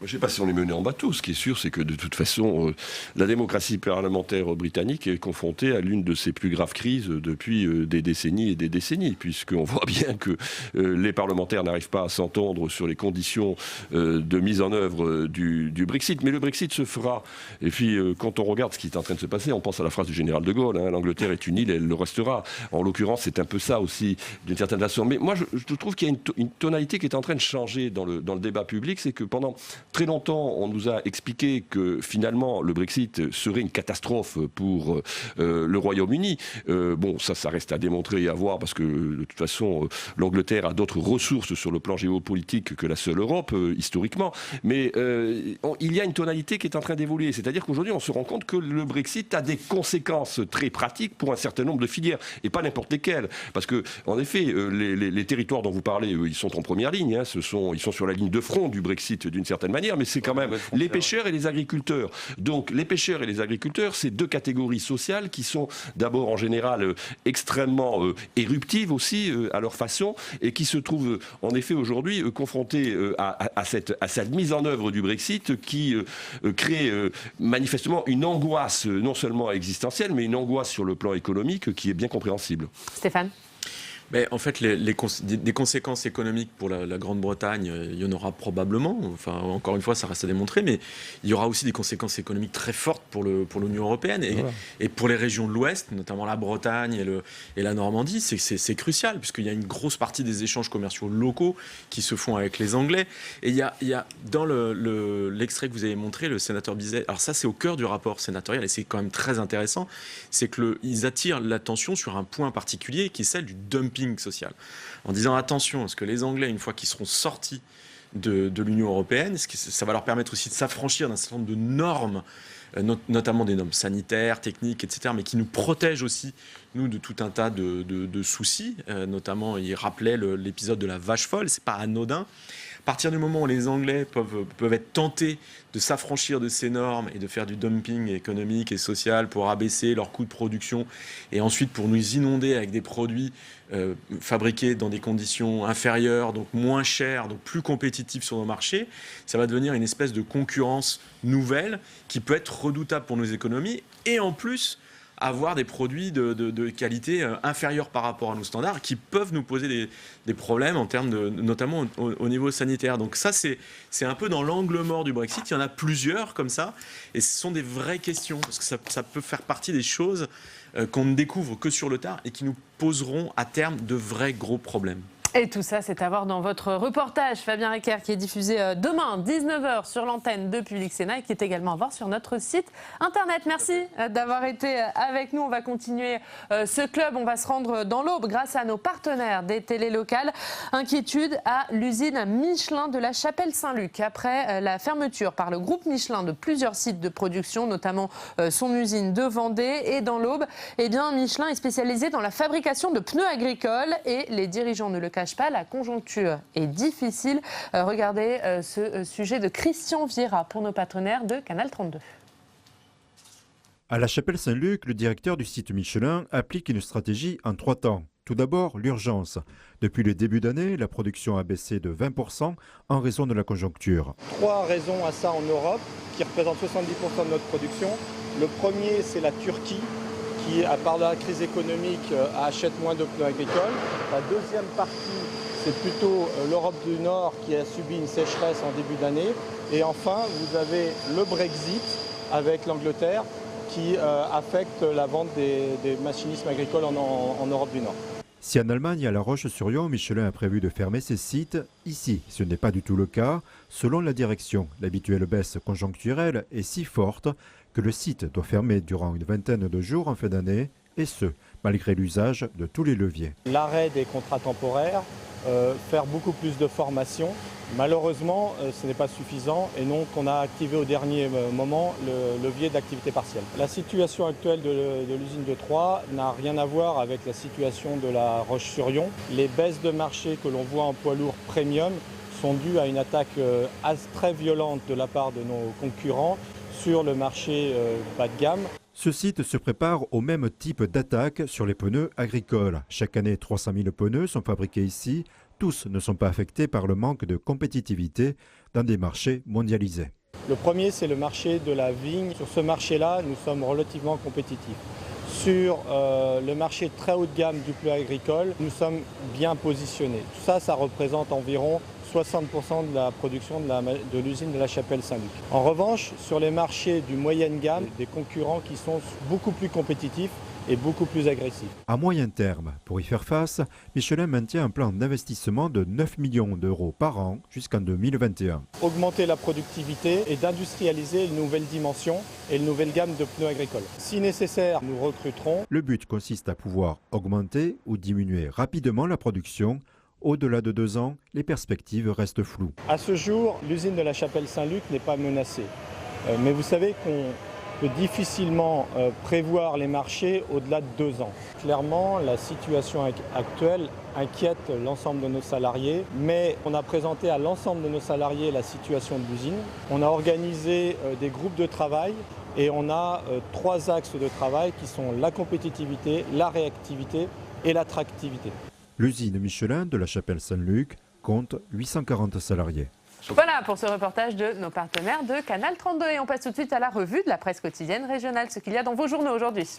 Je ne sais pas si on est mené en bateau. Ce qui est sûr, c'est que de toute façon, la démocratie parlementaire britannique est confrontée à l'une de ses plus graves crises depuis des décennies et des décennies, puisqu'on voit bien que les parlementaires n'arrivent pas à s'entendre sur les conditions de mise en œuvre du Brexit. Mais le Brexit se fera. Et puis, quand on regarde ce qui est en train de se passer, on pense à la phrase du général de Gaulle, l'Angleterre est une île, elle le restera. En l'occurrence, c'est un peu ça aussi, d'une certaine façon. Mais moi, je trouve qu'il y a une tonalité qui est en train de changer dans le débat public, c'est que pendant très longtemps, on nous a expliqué que finalement le Brexit serait une catastrophe pour le Royaume-Uni. Bon, ça reste à démontrer et à voir parce que de toute façon, l'Angleterre a d'autres ressources sur le plan géopolitique que la seule Europe, historiquement. Mais il y a une tonalité qui est en train d'évoluer. C'est-à-dire qu'aujourd'hui, on se rend compte que le Brexit a des conséquences très pratiques pour un certain nombre de filières et pas n'importe lesquelles. Parce que, en effet, les territoires dont vous parlez, ils sont en première ligne. Ils sont sur la ligne de front du Brexit d'une certaine manière. Mais c'est quand même les pêcheurs et les agriculteurs. Donc les pêcheurs et les agriculteurs, c'est deux catégories sociales qui sont d'abord en général extrêmement éruptives aussi à leur façon et qui se trouvent en effet aujourd'hui confrontées à cette mise en œuvre du Brexit qui crée manifestement une angoisse non seulement existentielle mais une angoisse sur le plan économique qui est bien compréhensible. Stéphane ? Mais en fait, des conséquences économiques pour la Grande-Bretagne, il y en aura probablement. Enfin, encore une fois, ça reste à démontrer, mais il y aura aussi des conséquences économiques très fortes pour l'Union européenne et pour les régions de l'Ouest, notamment la Bretagne et la Normandie. C'est crucial puisqu'il y a une grosse partie des échanges commerciaux locaux qui se font avec les Anglais. Et il y a dans l'extrait que vous avez montré, le sénateur Bizet. Alors ça, c'est au cœur du rapport sénatorial et c'est quand même très intéressant. C'est qu'ils attirent l'attention sur un point particulier qui est celle du dumping social, en disant attention, parce que les Anglais, une fois qu'ils seront sortis de l'Union européenne, ça va leur permettre aussi de s'affranchir d'un certain nombre de normes, notamment des normes sanitaires, techniques, etc., mais qui nous protègent aussi, nous, de tout un tas de soucis. Notamment, il rappelait l'épisode de la vache folle, c'est pas anodin. À partir du moment où les Anglais peuvent être tentés de s'affranchir de ces normes et de faire du dumping économique et social pour abaisser leurs coûts de production et ensuite pour nous inonder avec des produits fabriqués dans des conditions inférieures, donc moins chers, donc plus compétitifs sur nos marchés, ça va devenir une espèce de concurrence nouvelle qui peut être redoutable pour nos économies et en plus avoir des produits de qualité inférieure par rapport à nos standards qui peuvent nous poser des problèmes en termes notamment au niveau sanitaire. Donc ça, c'est un peu dans l'angle mort du Brexit. Il y en a plusieurs comme ça et ce sont des vraies questions parce que ça peut faire partie des choses qu'on ne découvre que sur le tard et qui nous poseront à terme de vrais gros problèmes. Et tout ça, c'est à voir dans votre reportage, Fabien Recker, qui est diffusé demain, 19h, sur l'antenne de Public Sénat et qui est également à voir sur notre site internet. Merci d'avoir été avec nous. On va continuer ce club. On va se rendre dans l'Aube grâce à nos partenaires des télés locales. Inquiétude à l'usine Michelin de la Chapelle-Saint-Luc. Après la fermeture par le groupe Michelin de plusieurs sites de production, notamment son usine de Vendée et dans l'Aube, eh bien, Michelin est spécialisé dans la fabrication de pneus agricoles et les dirigeants ne le cachent pas, la conjoncture est difficile. Regardez ce sujet de Christian Viera pour nos partenaires de Canal 32. À la Chapelle-Saint-Luc, le directeur du site Michelin applique une stratégie en 3 temps. Tout d'abord, l'urgence. Depuis le début d'année, la production a baissé de 20% en raison de la conjoncture. 3 raisons à ça en Europe, qui représentent 70% de notre production. Le premier, c'est la Turquie, qui, à part la crise économique, achète moins de pneus agricoles. La deuxième partie, c'est plutôt l'Europe du Nord qui a subi une sécheresse en début d'année. Et enfin, vous avez le Brexit avec l'Angleterre qui affecte la vente des machinismes agricoles en Europe du Nord. Si en Allemagne, à La Roche-sur-Yon, Michelin a prévu de fermer ses sites, ici, ce n'est pas du tout le cas. Selon la direction, l'habituelle baisse conjoncturelle est si forte que le site doit fermer durant une vingtaine de jours en fin d'année, et ce, malgré l'usage de tous les leviers. L'arrêt des contrats temporaires, faire beaucoup plus de formation, malheureusement, ce n'est pas suffisant et donc on a activé au dernier moment le levier d'activité partielle. La situation actuelle de l'usine de Troyes n'a rien à voir avec la situation de La Roche-sur-Yon. Les baisses de marché que l'on voit en poids lourd premium sont dues à une attaque très violente de la part de nos concurrents sur le marché bas de gamme. Ce site se prépare au même type d'attaque sur les pneus agricoles. Chaque année, 300 000 pneus sont fabriqués ici. Tous ne sont pas affectés par le manque de compétitivité dans des marchés mondialisés. Le premier, c'est le marché de la vigne. Sur ce marché-là, nous sommes relativement compétitifs. Sur le marché très haut de gamme du pneu agricole, nous sommes bien positionnés. Tout ça, ça représente environ 60% de la production de l'usine de La Chapelle-Saint-Luc. En revanche, sur les marchés du moyenne gamme, des concurrents qui sont beaucoup plus compétitifs et beaucoup plus agressifs. À moyen terme, pour y faire face, Michelin maintient un plan d'investissement de 9 millions d'euros par an jusqu'en 2021. Augmenter la productivité et d'industrialiser une nouvelle dimension et une nouvelle gamme de pneus agricoles. Si nécessaire, nous recruterons. Le but consiste à pouvoir augmenter ou diminuer rapidement la production. Au-delà de 2 ans, les perspectives restent floues. À ce jour, l'usine de La Chapelle-Saint-Luc n'est pas menacée. Mais vous savez qu'on peut difficilement prévoir les marchés au-delà de 2 ans. Clairement, la situation actuelle inquiète l'ensemble de nos salariés, mais on a présenté à l'ensemble de nos salariés la situation de l'usine. On a organisé des groupes de travail et on a 3 axes de travail qui sont la compétitivité, la réactivité et l'attractivité. L'usine Michelin de La Chapelle-Saint-Luc compte 840 salariés. Voilà pour ce reportage de nos partenaires de Canal 32. Et on passe tout de suite à la revue de la presse quotidienne régionale, ce qu'il y a dans vos journaux aujourd'hui.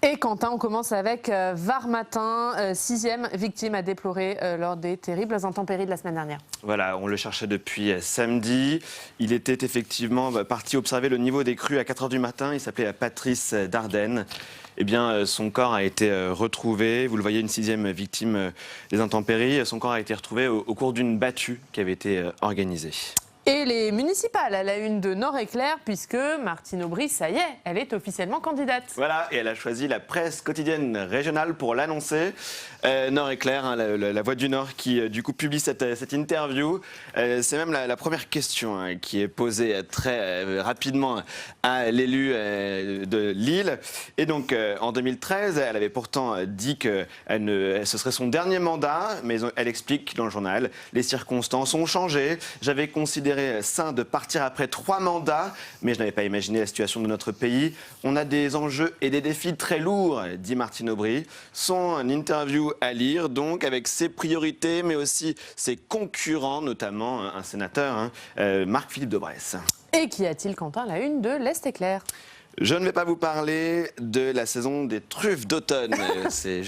Et Quentin, on commence avec Var Matin, 6e victime à déplorer lors des terribles intempéries de la semaine dernière. Voilà, on le cherchait depuis samedi. Il était effectivement parti observer le niveau des crues à 4 h du matin. Il s'appelait Patrice Dardenne. Eh bien, son corps a été retrouvé. Vous le voyez, une 6e victime des intempéries. Son corps a été retrouvé au cours d'une battue qui avait été organisée. Et les municipales à la une de Nord-Éclair, puisque Martine Aubry, ça y est, elle est officiellement candidate. Voilà, et elle a choisi la presse quotidienne régionale pour l'annoncer. Nord-Éclair, hein, la Voix du Nord, qui du coup publie cette interview. C'est même la première question qui est posée très rapidement à l'élu de Lille. Et donc, en 2013, elle avait pourtant dit que ce serait son dernier mandat, mais elle explique dans le journal, les circonstances ont changé. J'avais considéré sain de partir après 3 mandats, mais je n'avais pas imaginé la situation de notre pays. On a des enjeux et des défis très lourds, dit Martine Aubry. Son interview à lire, donc, avec ses priorités, mais aussi ses concurrents, notamment un sénateur, Marc-Philippe Daubresse. Et qu'y a-t-il, Quentin, à la une de l'Est-Éclair ? Je ne vais pas vous parler de la saison des truffes d'automne.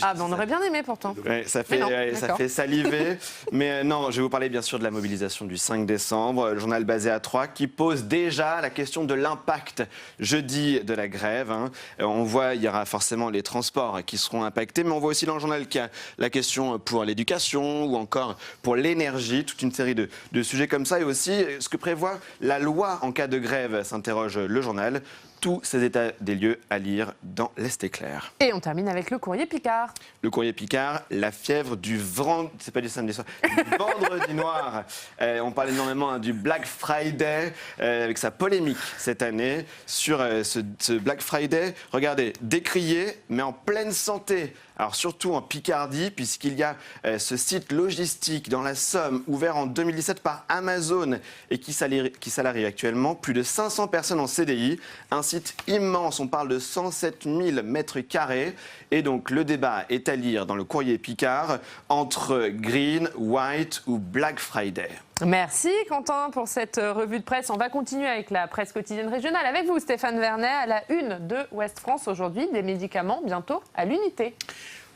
Ah ben on aurait bien aimé pourtant. Ouais, ça fait saliver. Mais non, je vais vous parler bien sûr de la mobilisation du 5 décembre. Le journal basé à Troyes qui pose déjà la question de l'impact jeudi de la grève. On voit, il y aura forcément les transports qui seront impactés, mais on voit aussi dans le journal qu'il y a la question pour l'éducation ou encore pour l'énergie, toute une série de sujets comme ça. Et aussi ce que prévoit la loi en cas de grève, s'interroge le journal. Tous ces états des lieux à lire dans l'Est-Éclair. Et on termine avec le courrier Picard. Le courrier Picard, la fièvre du vendredi, c'est pas du samedi soir, du vendredi noir. On parle énormément du Black Friday, avec sa polémique cette année sur ce Black Friday. Regardez, décrié, mais en pleine santé. Alors surtout en Picardie, puisqu'il y a ce site logistique dans la Somme, ouvert en 2017 par Amazon et qui salarie actuellement plus de 500 personnes en CDI. Un site immense, on parle de 107 000 mètres carrés. Et donc le débat est à lire dans le courrier Picard entre Green, White ou Black Friday. Merci Quentin pour cette revue de presse. On va continuer avec la presse quotidienne régionale. Avec vous Stéphane Vernet, à la une de Ouest France aujourd'hui, des médicaments bientôt à l'unité.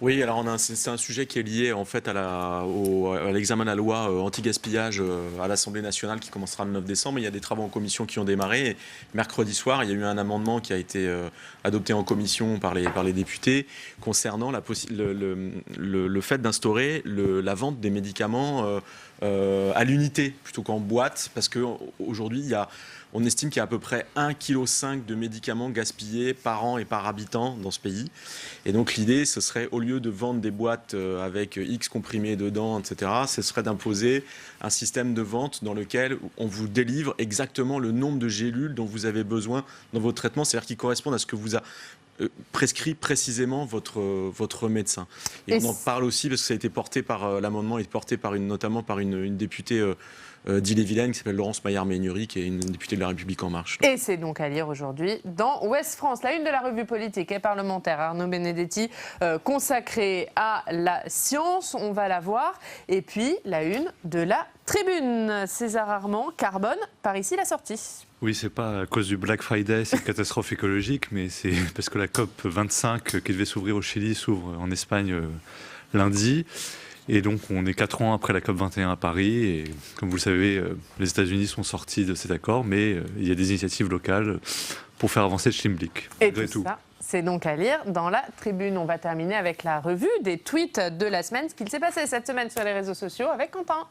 Oui, alors c'est un sujet qui est lié en fait à l'examen de la loi anti-gaspillage à l'Assemblée nationale qui commencera le 9 décembre. Il y a des travaux en commission qui ont démarré. Et mercredi soir, il y a eu un amendement qui a été adopté en commission par les députés concernant le fait d'instaurer la vente des médicaments à l'unité plutôt qu'en boîte, parce qu'aujourd'hui, on estime qu'il y a à peu près 1,5 kg de médicaments gaspillés par an et par habitant dans ce pays. Et donc l'idée, ce serait, au lieu de vendre des boîtes avec X comprimés dedans, etc., ce serait d'imposer un système de vente dans lequel on vous délivre exactement le nombre de gélules dont vous avez besoin dans votre traitement, c'est-à-dire qui correspondent à ce que vous a prescrit précisément votre médecin. Et on en parle aussi parce que ça a été porté par l'amendement est porté notamment par une députée d'Ille-et-Vilaine qui s'appelle Laurence Maillard-Ménury, qui est une députée de La République En Marche. Et c'est donc à lire aujourd'hui dans Ouest France. La une de la revue politique et parlementaire, Arnaud Benedetti, consacrée à la science, on va la voir. Et puis la une de la Tribune, César Armand, carbone, par ici la sortie. Oui, c'est pas à cause du Black Friday, c'est une catastrophe écologique, mais c'est parce que la COP 25 qui devait s'ouvrir au Chili s'ouvre en Espagne lundi. Et donc on est 4 ans après la COP 21 à Paris. Et comme vous le savez, les États-Unis sont sortis de cet accord, mais il y a des initiatives locales pour faire avancer le Schlimblick. Et tout ça, c'est donc à lire dans la Tribune. On va terminer avec la revue des tweets de la semaine, ce qu'il s'est passé cette semaine sur les réseaux sociaux avec Quentin.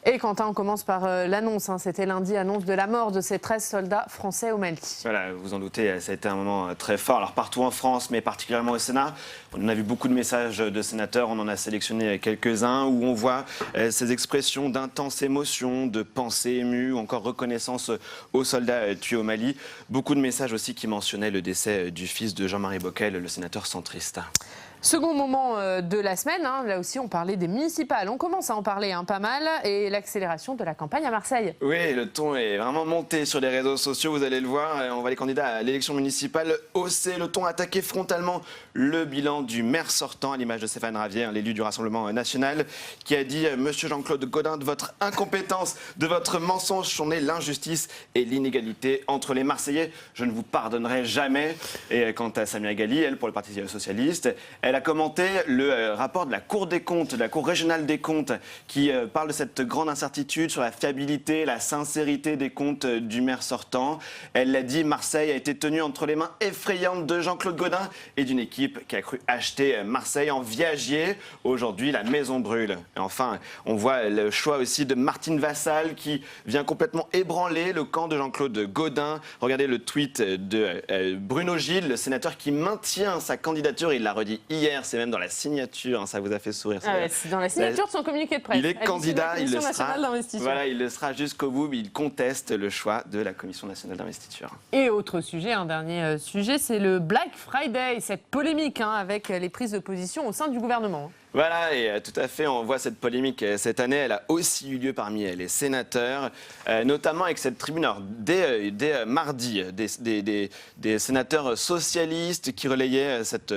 Et Quentin, on commence par l'annonce. C'était lundi, annonce de la mort de ces 13 soldats français au Mali. Voilà, vous en doutez, ça a été un moment très fort. Alors partout en France, mais particulièrement au Sénat, on a vu beaucoup de messages de sénateurs. On en a sélectionné quelques-uns où on voit ces expressions d'intense émotion, de pensée émue, ou encore reconnaissance aux soldats tués au Mali. Beaucoup de messages aussi qui mentionnaient le décès du fils de Jean-Marie Bockel, le sénateur centriste. Second moment de la semaine, là aussi on parlait des municipales. On commence à en parler pas mal, et l'accélération de la campagne à Marseille. Oui, le ton est vraiment monté sur les réseaux sociaux, vous allez le voir. On voit les candidats à l'élection municipale hausser le ton, attaquer frontalement le bilan du maire sortant, à l'image de Stéphane Ravier, l'élu du Rassemblement national, qui a dit « Monsieur Jean-Claude Gaudin, de votre incompétence, de votre mensonge sont nées l'injustice et l'inégalité entre les Marseillais. Je ne vous pardonnerai jamais. » Et quant à Samia Ghali, elle, pour le Parti socialiste, elle a commenté le rapport de la Cour des comptes, de la Cour régionale des comptes, qui parle de cette grande incertitude sur la fiabilité, la sincérité des comptes du maire sortant. Elle l'a dit, Marseille a été tenue entre les mains effrayantes de Jean-Claude Gaudin et d'une équipe qui a cru acheter Marseille en viager. Aujourd'hui, la maison brûle. Et enfin, on voit le choix aussi de Martine Vassal qui vient complètement ébranler le camp de Jean-Claude Gaudin. Regardez le tweet de Bruno Gilles, le sénateur qui maintient sa candidature. Il l'a redit hier, c'est même dans la signature, ça vous a fait sourire. C'est dans la signature de son communiqué de presse. Il est candidat, il le sera. Voilà, il le sera jusqu'au bout, mais il conteste le choix de la Commission nationale d'investiture. Et autre sujet, un dernier sujet, c'est le Black Friday, cette polémique avec les prises de position au sein du gouvernement. Voilà, et tout à fait, on voit cette polémique cette année, elle a aussi eu lieu parmi les sénateurs, notamment avec cette tribune, alors, dès mardi, des sénateurs socialistes qui relayaient cette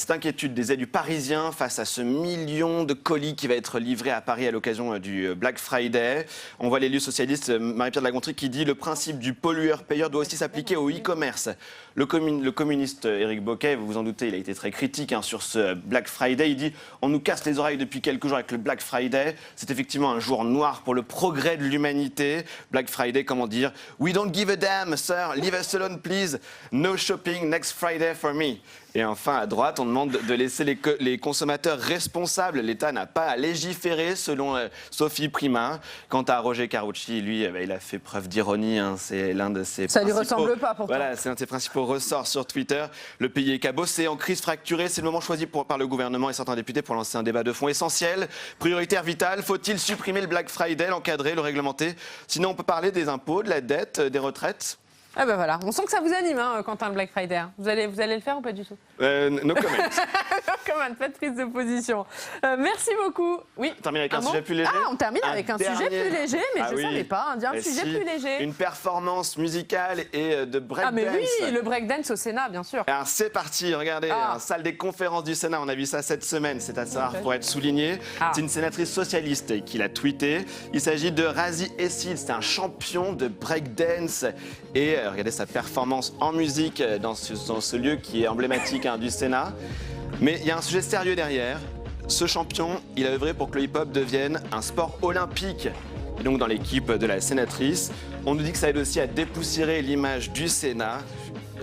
inquiétude des élus parisiens face à ce million de colis qui va être livré à Paris à l'occasion du Black Friday. On voit l'élu socialiste Marie-Pierre de la Gontrie qui dit « Le principe du pollueur-payeur doit aussi s'appliquer au e-commerce ». Le communiste Éric Bocquet, vous vous en doutez, il a été très critique sur ce Black Friday. Il dit « On nous casse les oreilles depuis quelques jours avec le Black Friday. C'est effectivement un jour noir pour le progrès de l'humanité. Black Friday, comment dire? We don't give a damn, sir. Leave us alone, please. No shopping next Friday for me. » Et enfin, à droite, on demande de laisser les consommateurs responsables. L'État n'a pas à légiférer, selon Sophie Primas. Quant à Roger Carucci, lui, il a fait preuve d'ironie. C'est l'un de ses Ça lui ressemble pas, pourtant. Voilà, c'est un de ses principaux ressorts sur Twitter. Le pays est cabossé, en crise fracturée. C'est le moment choisi par le gouvernement et certains députés pour lancer un débat de fond essentiel. Prioritaire vitale, faut-il supprimer le Black Friday, l'encadrer, le réglementer? Sinon, on peut parler des impôts, de la dette, des retraites. Ah ben voilà, on sent que ça vous anime, hein, Quentin, le Black Friday. Vous allez le faire ou pas du tout? No comment. No comment, pas de prise de position. Merci beaucoup. Oui. On termine avec un sujet plus léger. Ah, on termine avec un sujet plus léger, mais je ne savais pas. Un Et sujet si, plus léger. Une performance musicale et de breakdance. Ah mais oui, le breakdance au Sénat, bien sûr. Alors c'est parti, regardez, la salle des conférences du Sénat, on a vu ça cette semaine, c'est assez rare pour être souligné. C'est une sénatrice socialiste qui l'a tweeté. Il s'agit de Razi Essid, c'est un champion de breakdance. Et regardez sa performance en musique dans ce lieu qui est emblématique du Sénat. Mais il y a un sujet sérieux derrière. Ce champion, il a œuvré pour que le hip-hop devienne un sport olympique. Et donc dans l'équipe de la sénatrice, on nous dit que ça aide aussi à dépoussiérer l'image du Sénat.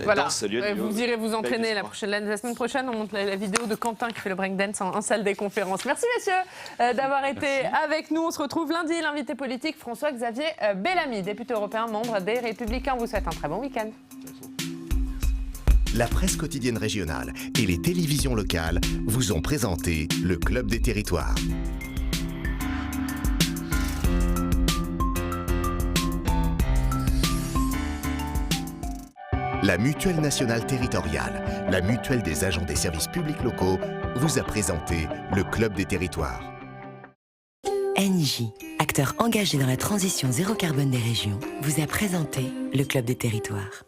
Voilà, dans ce lieu de vous irez vous entraîner la semaine prochaine. On montre la vidéo de Quentin qui fait le breakdance en salle des conférences. Merci messieurs d'avoir été avec nous. On se retrouve lundi. L'invité politique François-Xavier Bellamy, député européen, membre des Républicains. On vous souhaite un très bon week-end. La presse quotidienne régionale et les télévisions locales vous ont présenté le Club des Territoires. La Mutuelle nationale territoriale, la mutuelle des agents des services publics locaux, vous a présenté le Club des Territoires. NJ, acteur engagé dans la transition zéro carbone des régions, vous a présenté le Club des Territoires.